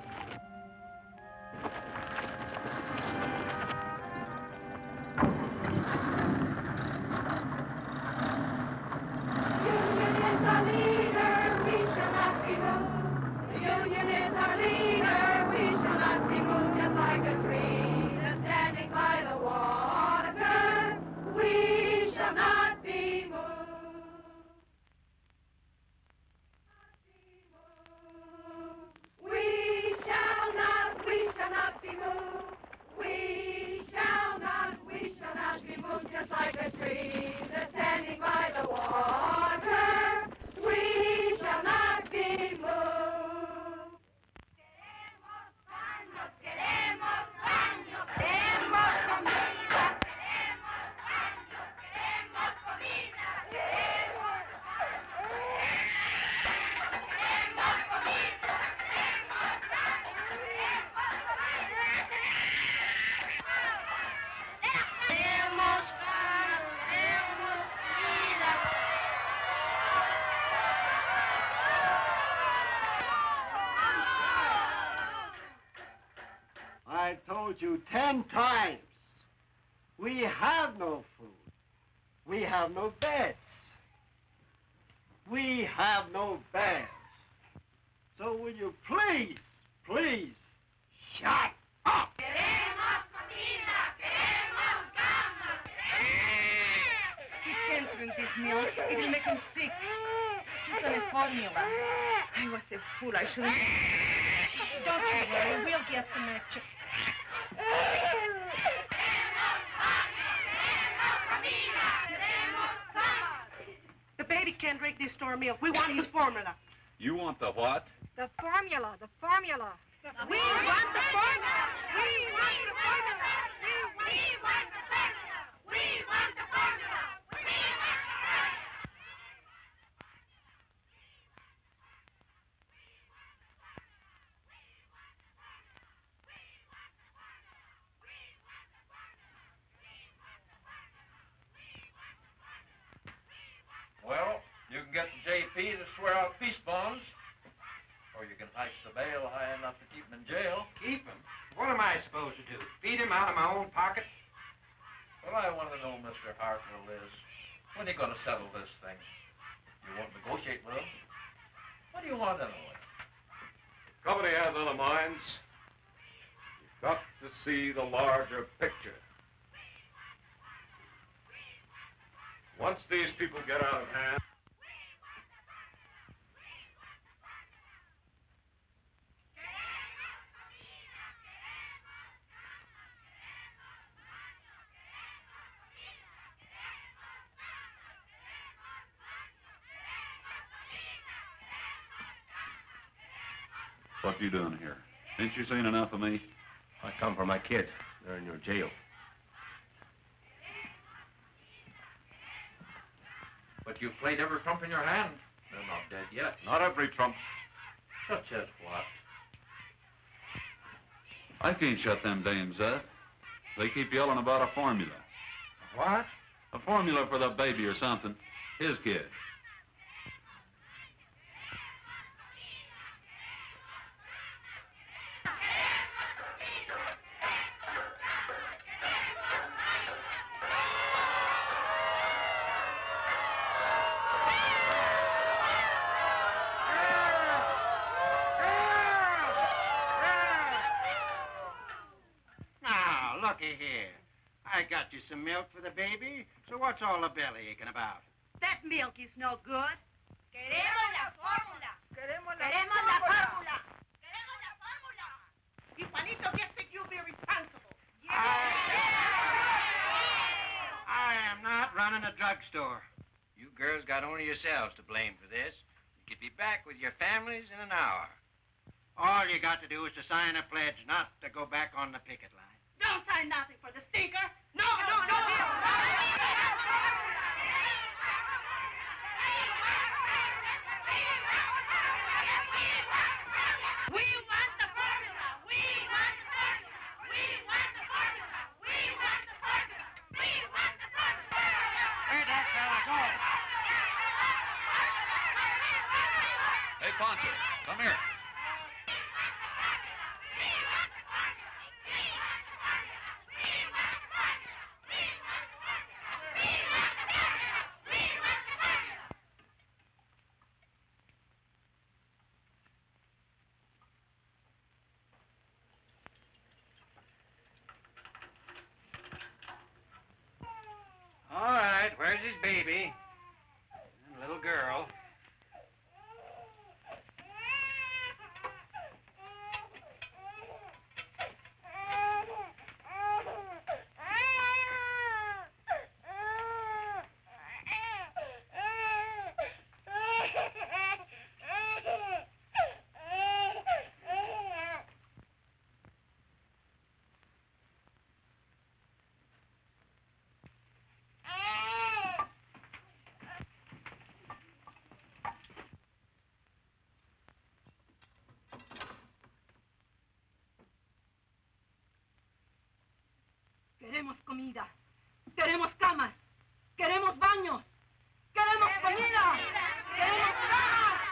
I told you 10 times. We have no food. We have no beds. We have no bags. So will you please, please, shut up?
milk. It will make him sick. Just on a formula. I was a fool. I shouldn't...
Don't you worry. We'll get some extra. The baby can't drink this store milk. We want his formula.
You want the what?
The formula, the formula.
We want the formula. We want the formula. We want the formula. We want the formula.
Well, you can get the JP to swear out peace bonds, or you can heist the bail high enough to keep him in jail.
Keep him? What am I supposed to do? Feed him out of my own pocket?
Well, I want to know, Mr. Hartwell, is when are you going to settle this thing? You won't negotiate with him? What do you want anyway?
Company has other minds. You've got to see the larger picture. Once these people get out of hand...
What you doing here? Ain't you seen enough of me?
I come for my kids. They're in your jail. But you've played every trump in your hand. They're not dead yet.
Not every trump.
Such as what?
I can't shut them dames up. They keep yelling about a formula.
What?
A formula for the baby or something. His kid.
Now, looky here. I got you some milk for the baby, so what's all the belly aching about?
That milk is no good.
Queremos la fórmula. Queremos la fórmula. Queremos la fórmula.
If Juanito gets sick, you'll be responsible.
I am not running a drugstore. You girls got only yourselves to blame for this. You could be back with your families in an hour. All you got to do is to sign a pledge not to go back on the picket line.
Don't sign nothing for the stinker. No.
We want the formula. We want the formula. We want the formula. We want the formula. We want the formula.
Where'd that fella go?
Hey, Poncho, come here.
All right, where's his baby? And little girl.
Queremos comida. Queremos camas. Queremos baños. Queremos comida. Queremos camas. Queremos baños.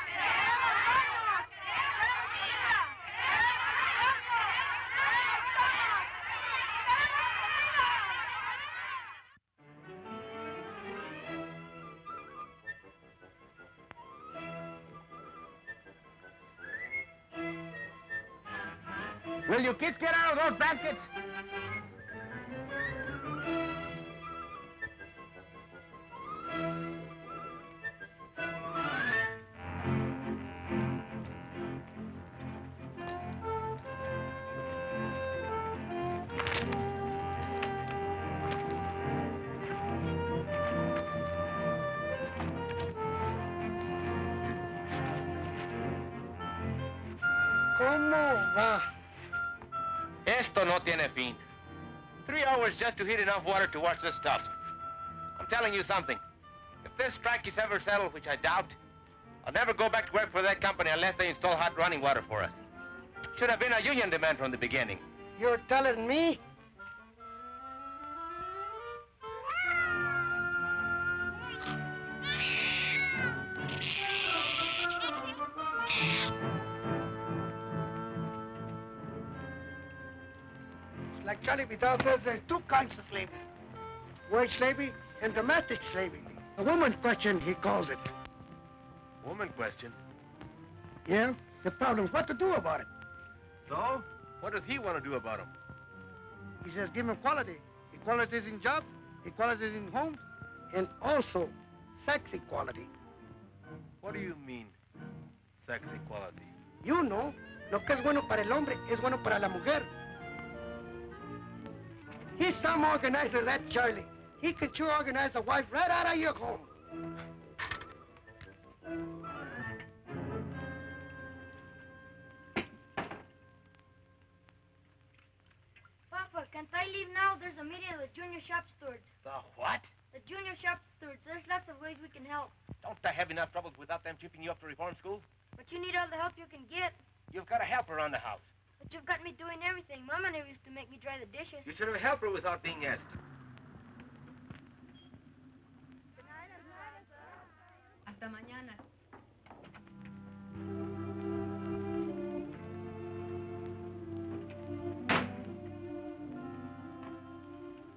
Queremos comida.
Will you kids get out of those baskets?
¿Cómo va?
Esto no tiene fin. 3 hours just to heat enough water to wash this stuff. I'm telling you something. If this strike is ever settled, which I doubt, I'll never go back to work for that company unless they install hot running water for us. Should have been a union demand from the beginning.
You're telling me? Like Charlie Vidal says, there's two kinds of slavery. Wage slavery and domestic slavery. A woman's question, he calls it.
Woman question.
Yeah? The problem's what to do about it.
So? What does he want to do about them?
He says give him equality. Equality is in jobs, equality is in homes, and also sex equality.
What do you mean, sex equality?
You know, lo que es bueno para el hombre es bueno para la mujer. He's some organizer, that Charlie. He can sure organize a wife right out of your home.
Papa, can't I leave now? There's a meeting of the junior shop stewards.
The what?
The junior shop stewards. There's lots of ways we can help.
Don't I have enough troubles without them shipping you up to reform school?
But you need all the help you can get.
You've got a helper around the house.
But you've got me doing everything. Mama never used to make me dry the dishes.
You should have helped her without being asked.
Hasta mañana.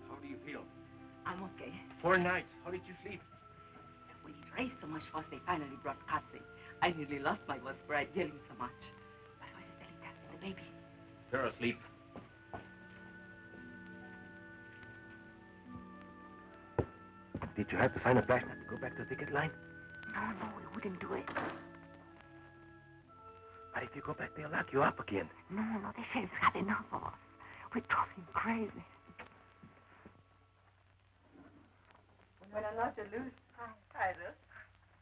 How do you feel?
I'm okay.
4 nights. How did you sleep?
We raised so much fuss, they finally brought Katsi. I nearly lost my voice for yelling so much. My voice is very tough, the baby.
They're asleep.
Did you have to sign a flashlight to go back to the picket line?
No, we wouldn't do it.
But if you go back, they'll lock you up again.
No, the sheriff's had enough of us. We drove him crazy.
Buenas noches, Luz. Hi, Luz.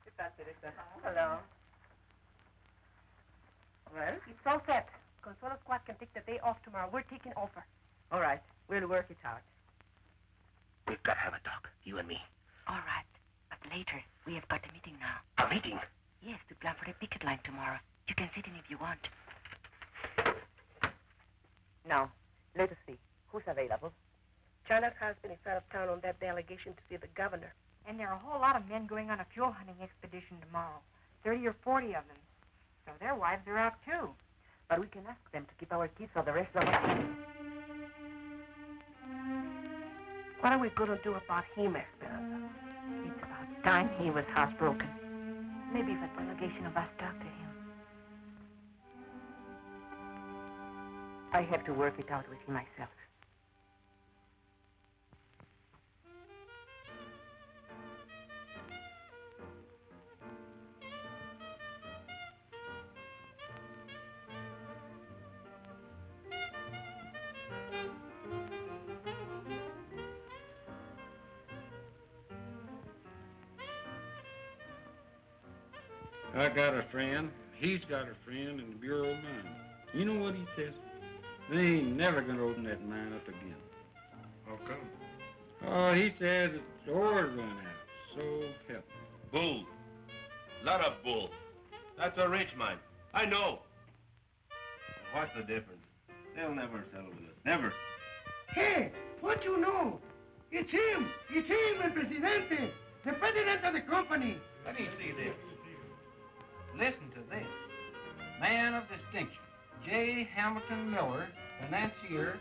¿Qué tal, Teresa? Hello. Well?
It's all set. Consuelo Squad can take the day off tomorrow. We're taking over.
All right. We'll work it out.
We've got to have a talk, you and me.
All right. But later, we have got a meeting now.
A meeting?
Yes, to plan for the picket line tomorrow. You can sit in if you want.
Now, let us see. Who's available?
China's husband is out of town on that delegation to see the governor.
And there are a whole lot of men going on a fuel hunting expedition tomorrow. 30 or 40 of them. So their wives are out too.
But we can ask them to keep our kids for the rest of us. What are we going to do about him, Esperanza?
It's about time he was housebroken. Maybe if a delegation of us talk to him.
I have to work it out with him myself.
I got a friend. He's got a friend in the Bureau of Mines. You know what he says? They ain't never gonna open that mine up again.
How come?
Oh, he says it's ore run out. So help me.
Bull. Lot of bull. That's a rich mine. I know. What's the difference? They'll never settle with us. Never.
Hey, what you know? It's him. It's him, el presidente. The president of the company.
Let me see this. Listen to this. Man of distinction, J. Hamilton Miller, financier,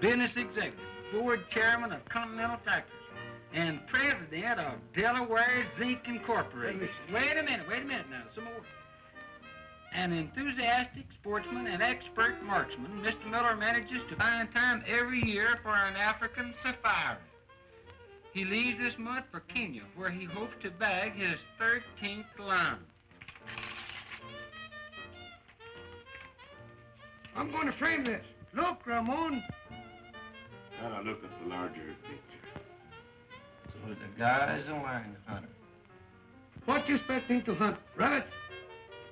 business executive, board chairman of Continental Tractors, and president of Delaware Zinc Incorporated. Wait a minute now, some more. An enthusiastic sportsman and expert marksman, Mr. Miller manages to find time every year for an African safari. He leaves this month for Kenya, where he hopes to bag his 13th lion.
I'm going to frame this. Look, Ramon.
Gotta look at the larger picture.
So the guy's a lion hunter.
What you expect me to hunt? Rabbits?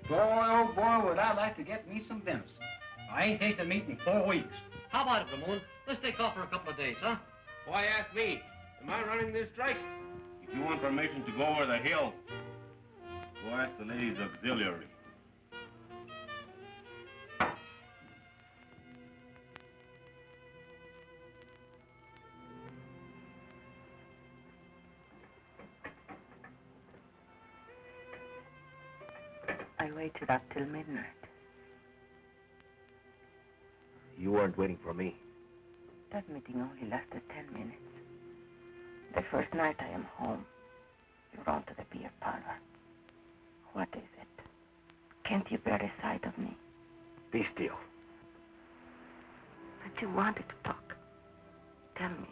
Boy, oh boy, would I like to get me some venison. I ain't tasted meat in 4 weeks.
How about it, Ramon? Let's take off for a couple of days, huh?
Why ask me? Am I running this strike?
If you want permission to go over the hill, go ask the ladies' auxiliary.
I waited up till midnight.
You weren't waiting for me.
That meeting only lasted 10 minutes. The first night I am home, you run to the beer parlor. What is it? Can't you bear the sight of me?
Be still.
But you wanted to talk. Tell me.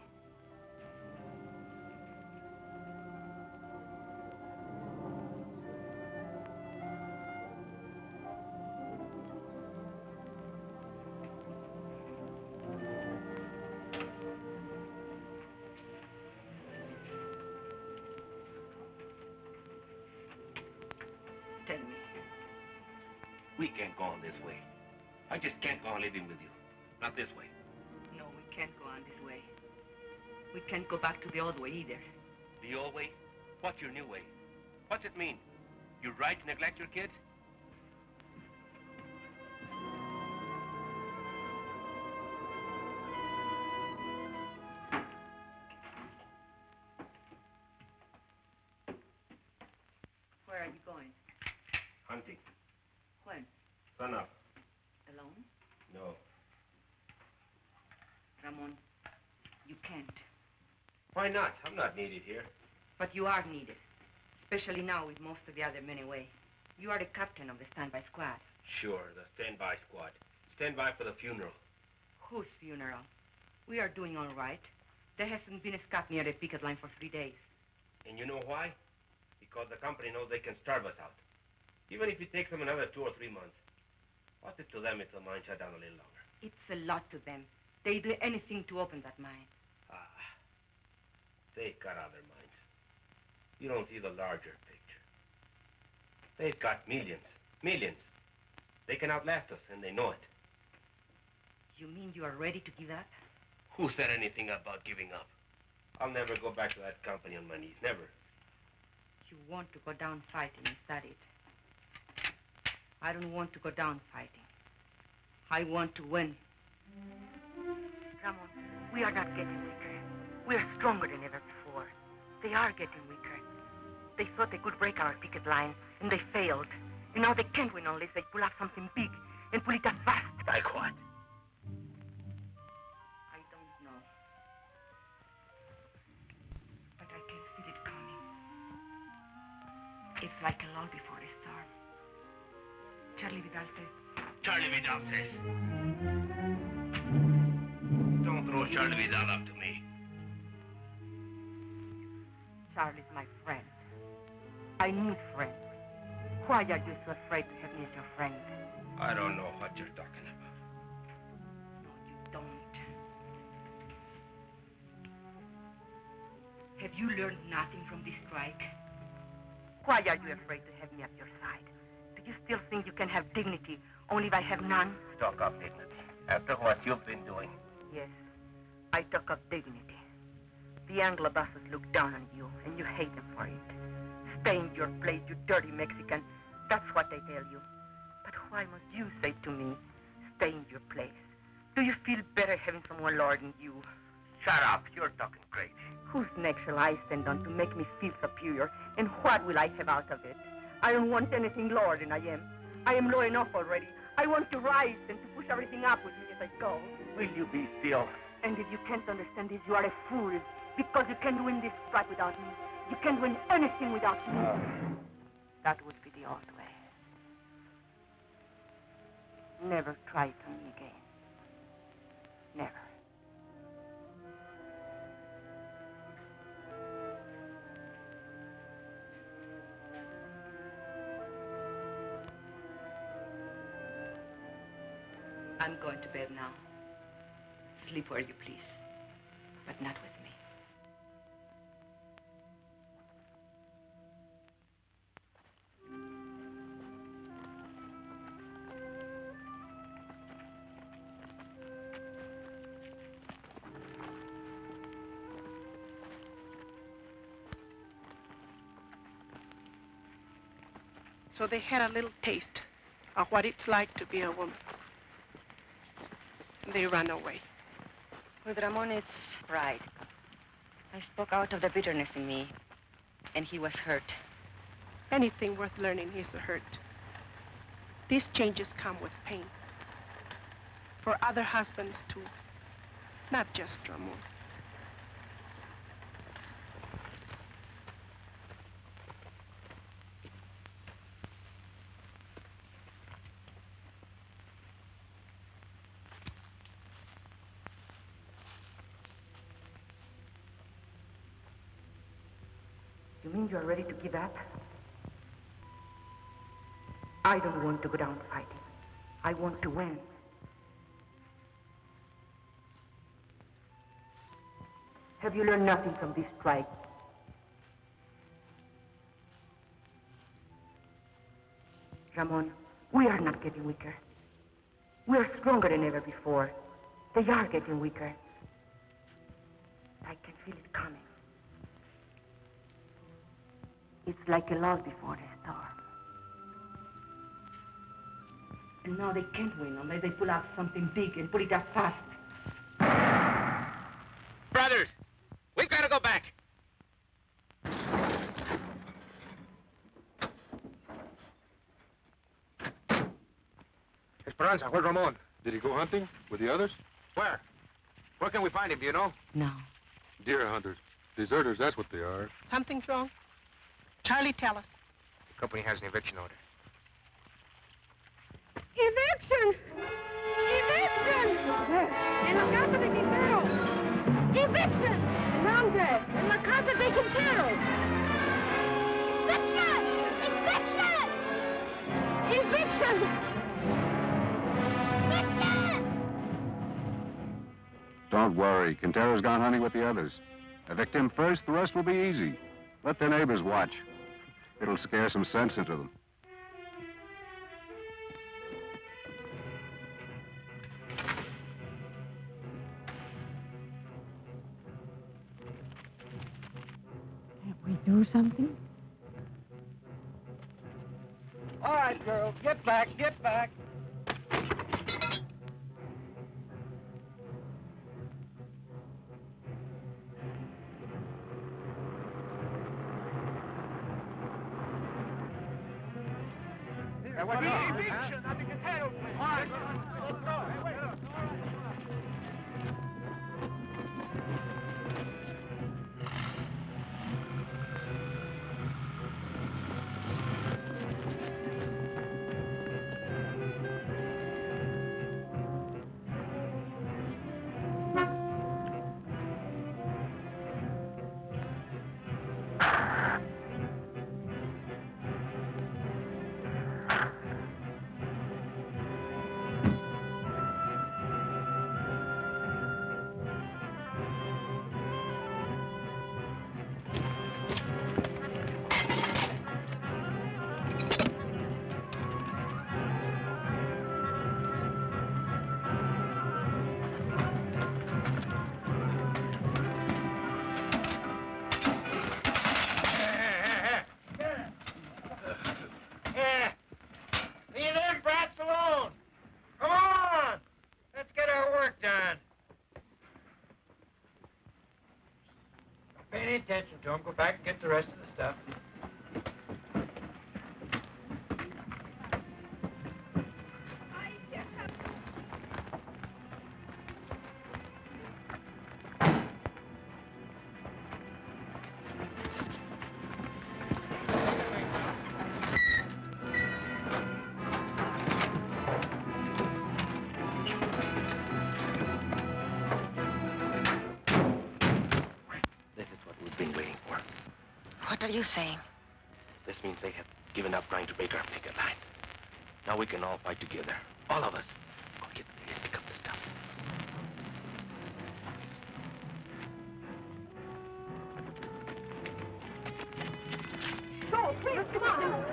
Tell me. We can't go on this way. I just can't go on living with you. Not this way.
No, we can't go on this way. We can't go back to the old way either.
The old way? What's your new way? What's it mean? You're right to neglect your kids?
Where are you going?
Hunting.
When?
Sun up.
Alone?
No.
Ramon, you can't.
Why not? I'm not needed here.
But you are needed. Especially now with most of the other men away. You are the captain of the standby squad.
Sure, the standby squad. Standby for the funeral.
Whose funeral? We are doing all right. There hasn't been a scat near the picket line for 3 days.
And you know why? Because the company knows they can starve us out. Even if it takes them another 2 or 3 months. What's it to them if the mine shut down a little longer?
It's a lot to them. They do anything to open that mine.
They've got other mines. You don't see the larger picture. They've got millions. Millions. They can outlast us, and they know it.
You mean you are ready to give up?
Who said anything about giving up? I'll never go back to that company on my knees. Never.
You want to go down fighting, is that it? I don't want to go down fighting. I want to win. Ramon, we are not getting weaker. We are stronger than ever before. They are getting weaker. They thought they could break our picket line, and they failed. And now they can't win unless they pull off something big and pull it off fast.
Like what?
I don't know. But I can feel it coming. It's like a lull before a storm. Charlie Vidal says.
Charlie Vidal says. Don't throw Charlie Vidal up to me.
Charlie's my friend. I need friends. Why are you so afraid to have me as your friend?
I don't know what you're talking about.
No, you don't. Have you learned nothing from this strike? Why are you afraid to have me at your side? Do you still think you can have dignity only if I have none?
Talk of dignity. After what you've been doing.
Yes, I talk of dignity. The Anglo bosses look down on you, and you hate them for it. Stay in your place, you dirty Mexican. That's what they tell you. But why must you say to me, stay in your place? Do you feel better having someone lording you?
Shut up. You're talking crazy.
Whose neck shall I stand on to make me feel superior? And what will I have out of it? I don't want anything lower than I am. I am low enough already. I want to rise and to push everything up with me as I go.
Will you be still?
And if you can't understand this, you are a fool. Because you can't win this strike without me. You can't win anything without me. That would be the old way. Never try to me again. Never. I'm going to bed now. Sleep where you please, but not with me.
So they had a little taste of what it's like to be a woman. They ran away.
With Ramon, it's pride. I spoke out of the bitterness in me, and he was hurt.
Anything worth learning is a hurt. These changes come with pain. For other husbands, too. Not just Ramon.
You mean you're ready to give up? I don't want to go down fighting. I want to win. Have you learned nothing from this strike? Ramon, we are not getting weaker. We are stronger than ever before. They are getting weaker. I can feel it coming. It's like a lull before the storm. And now they can't win unless they pull out something big and put it up fast.
Brothers, we've got to go back.
Esperanza, where's Ramon? Did he go hunting with the others?
Where? Where can we find him, do you know?
No.
Deer hunters. Deserters, that's what they are.
Something's wrong? Charlie, tell us.
The company has an eviction order.
¡Eviction! ¡Eviction! En la casa de Quintero. ¡Eviction! ¿Dónde? En la casa de Quintero. ¡Eviction! ¡Eviction! ¡Eviction!
Don't worry. Quintero's gone hunting with the others. Evict him first, the rest will be easy. Let their neighbors watch. It'll scare some sense into them.
Can't we do something?
All right, girls, get back, get back.
Eviction of the Quintero place. All right, let's go. Hey, wait.
Pay attention to them. Go back and get the rest of the stuff.
What are you saying?
This means they have given up trying to break our picket line. Now we can all fight together. All of us. Go get and pick up the stuff.
Go, please, come on.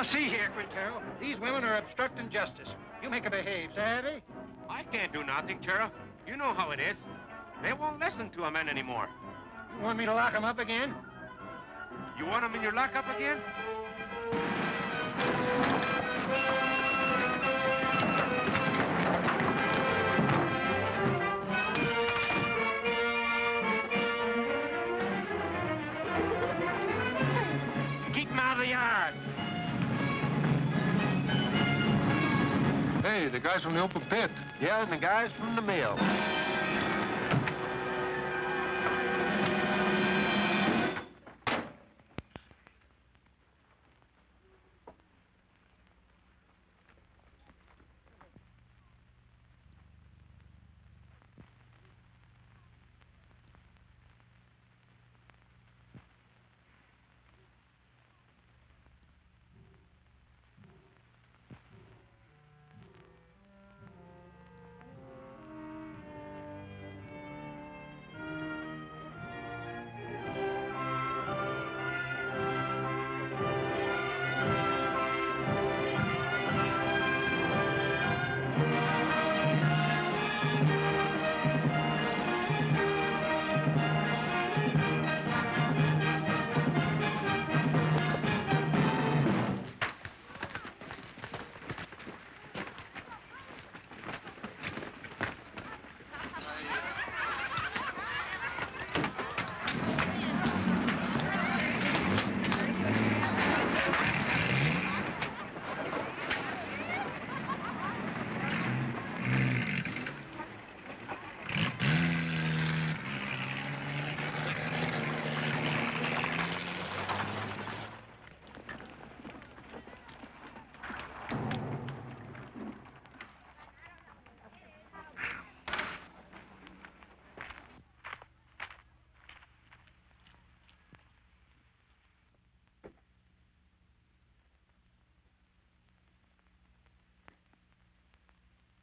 Now, see here, Quintero. These women are obstructing justice. You make 'em behave, savvy?
I can't do nothing, Sheriff. You know how it is. They won't listen to a man anymore.
You want me to lock 'em up again?
You want them in your lockup again? Keep them out of the yard.
Hey, the guys from the open pit.
Yeah, and the guys from the mill.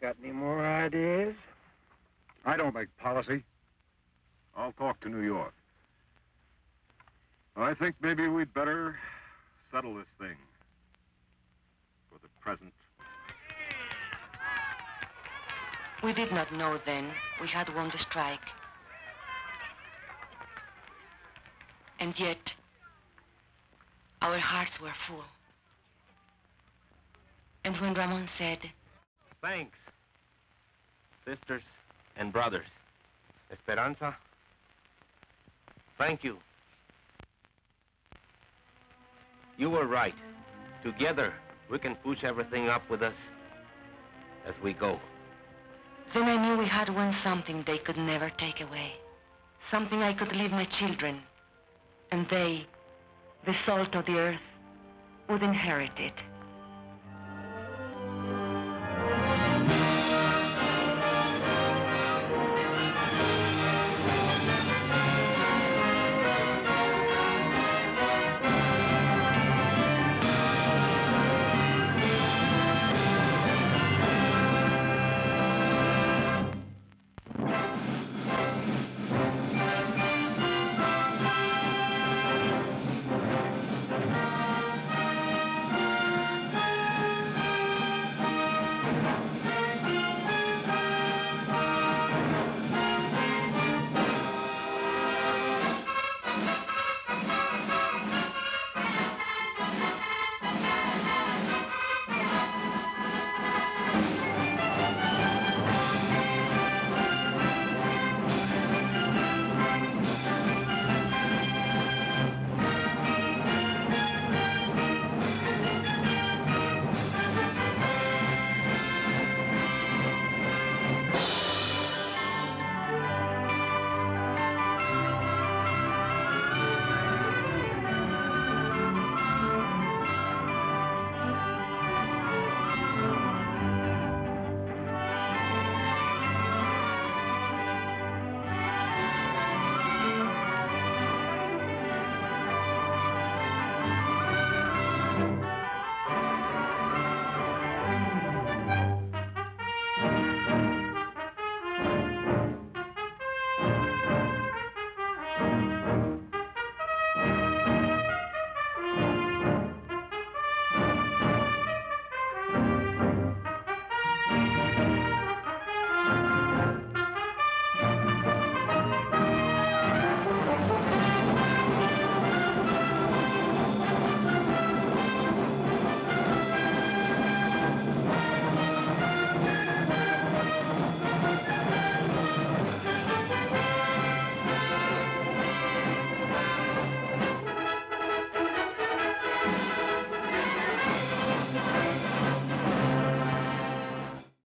Got any more ideas?
I don't make policy. I'll talk to New York. I think maybe we'd better settle this thing for the present.
We did not know then we had won the strike. And yet, our hearts were full. And when Ramon said,
Thanks, sisters and brothers. Esperanza, thank you. You were right. Together, we can push everything up with us as we go.
then I knew we had won something they could never take away. Something I could leave my children. And they, the salt of the earth, would inherit it.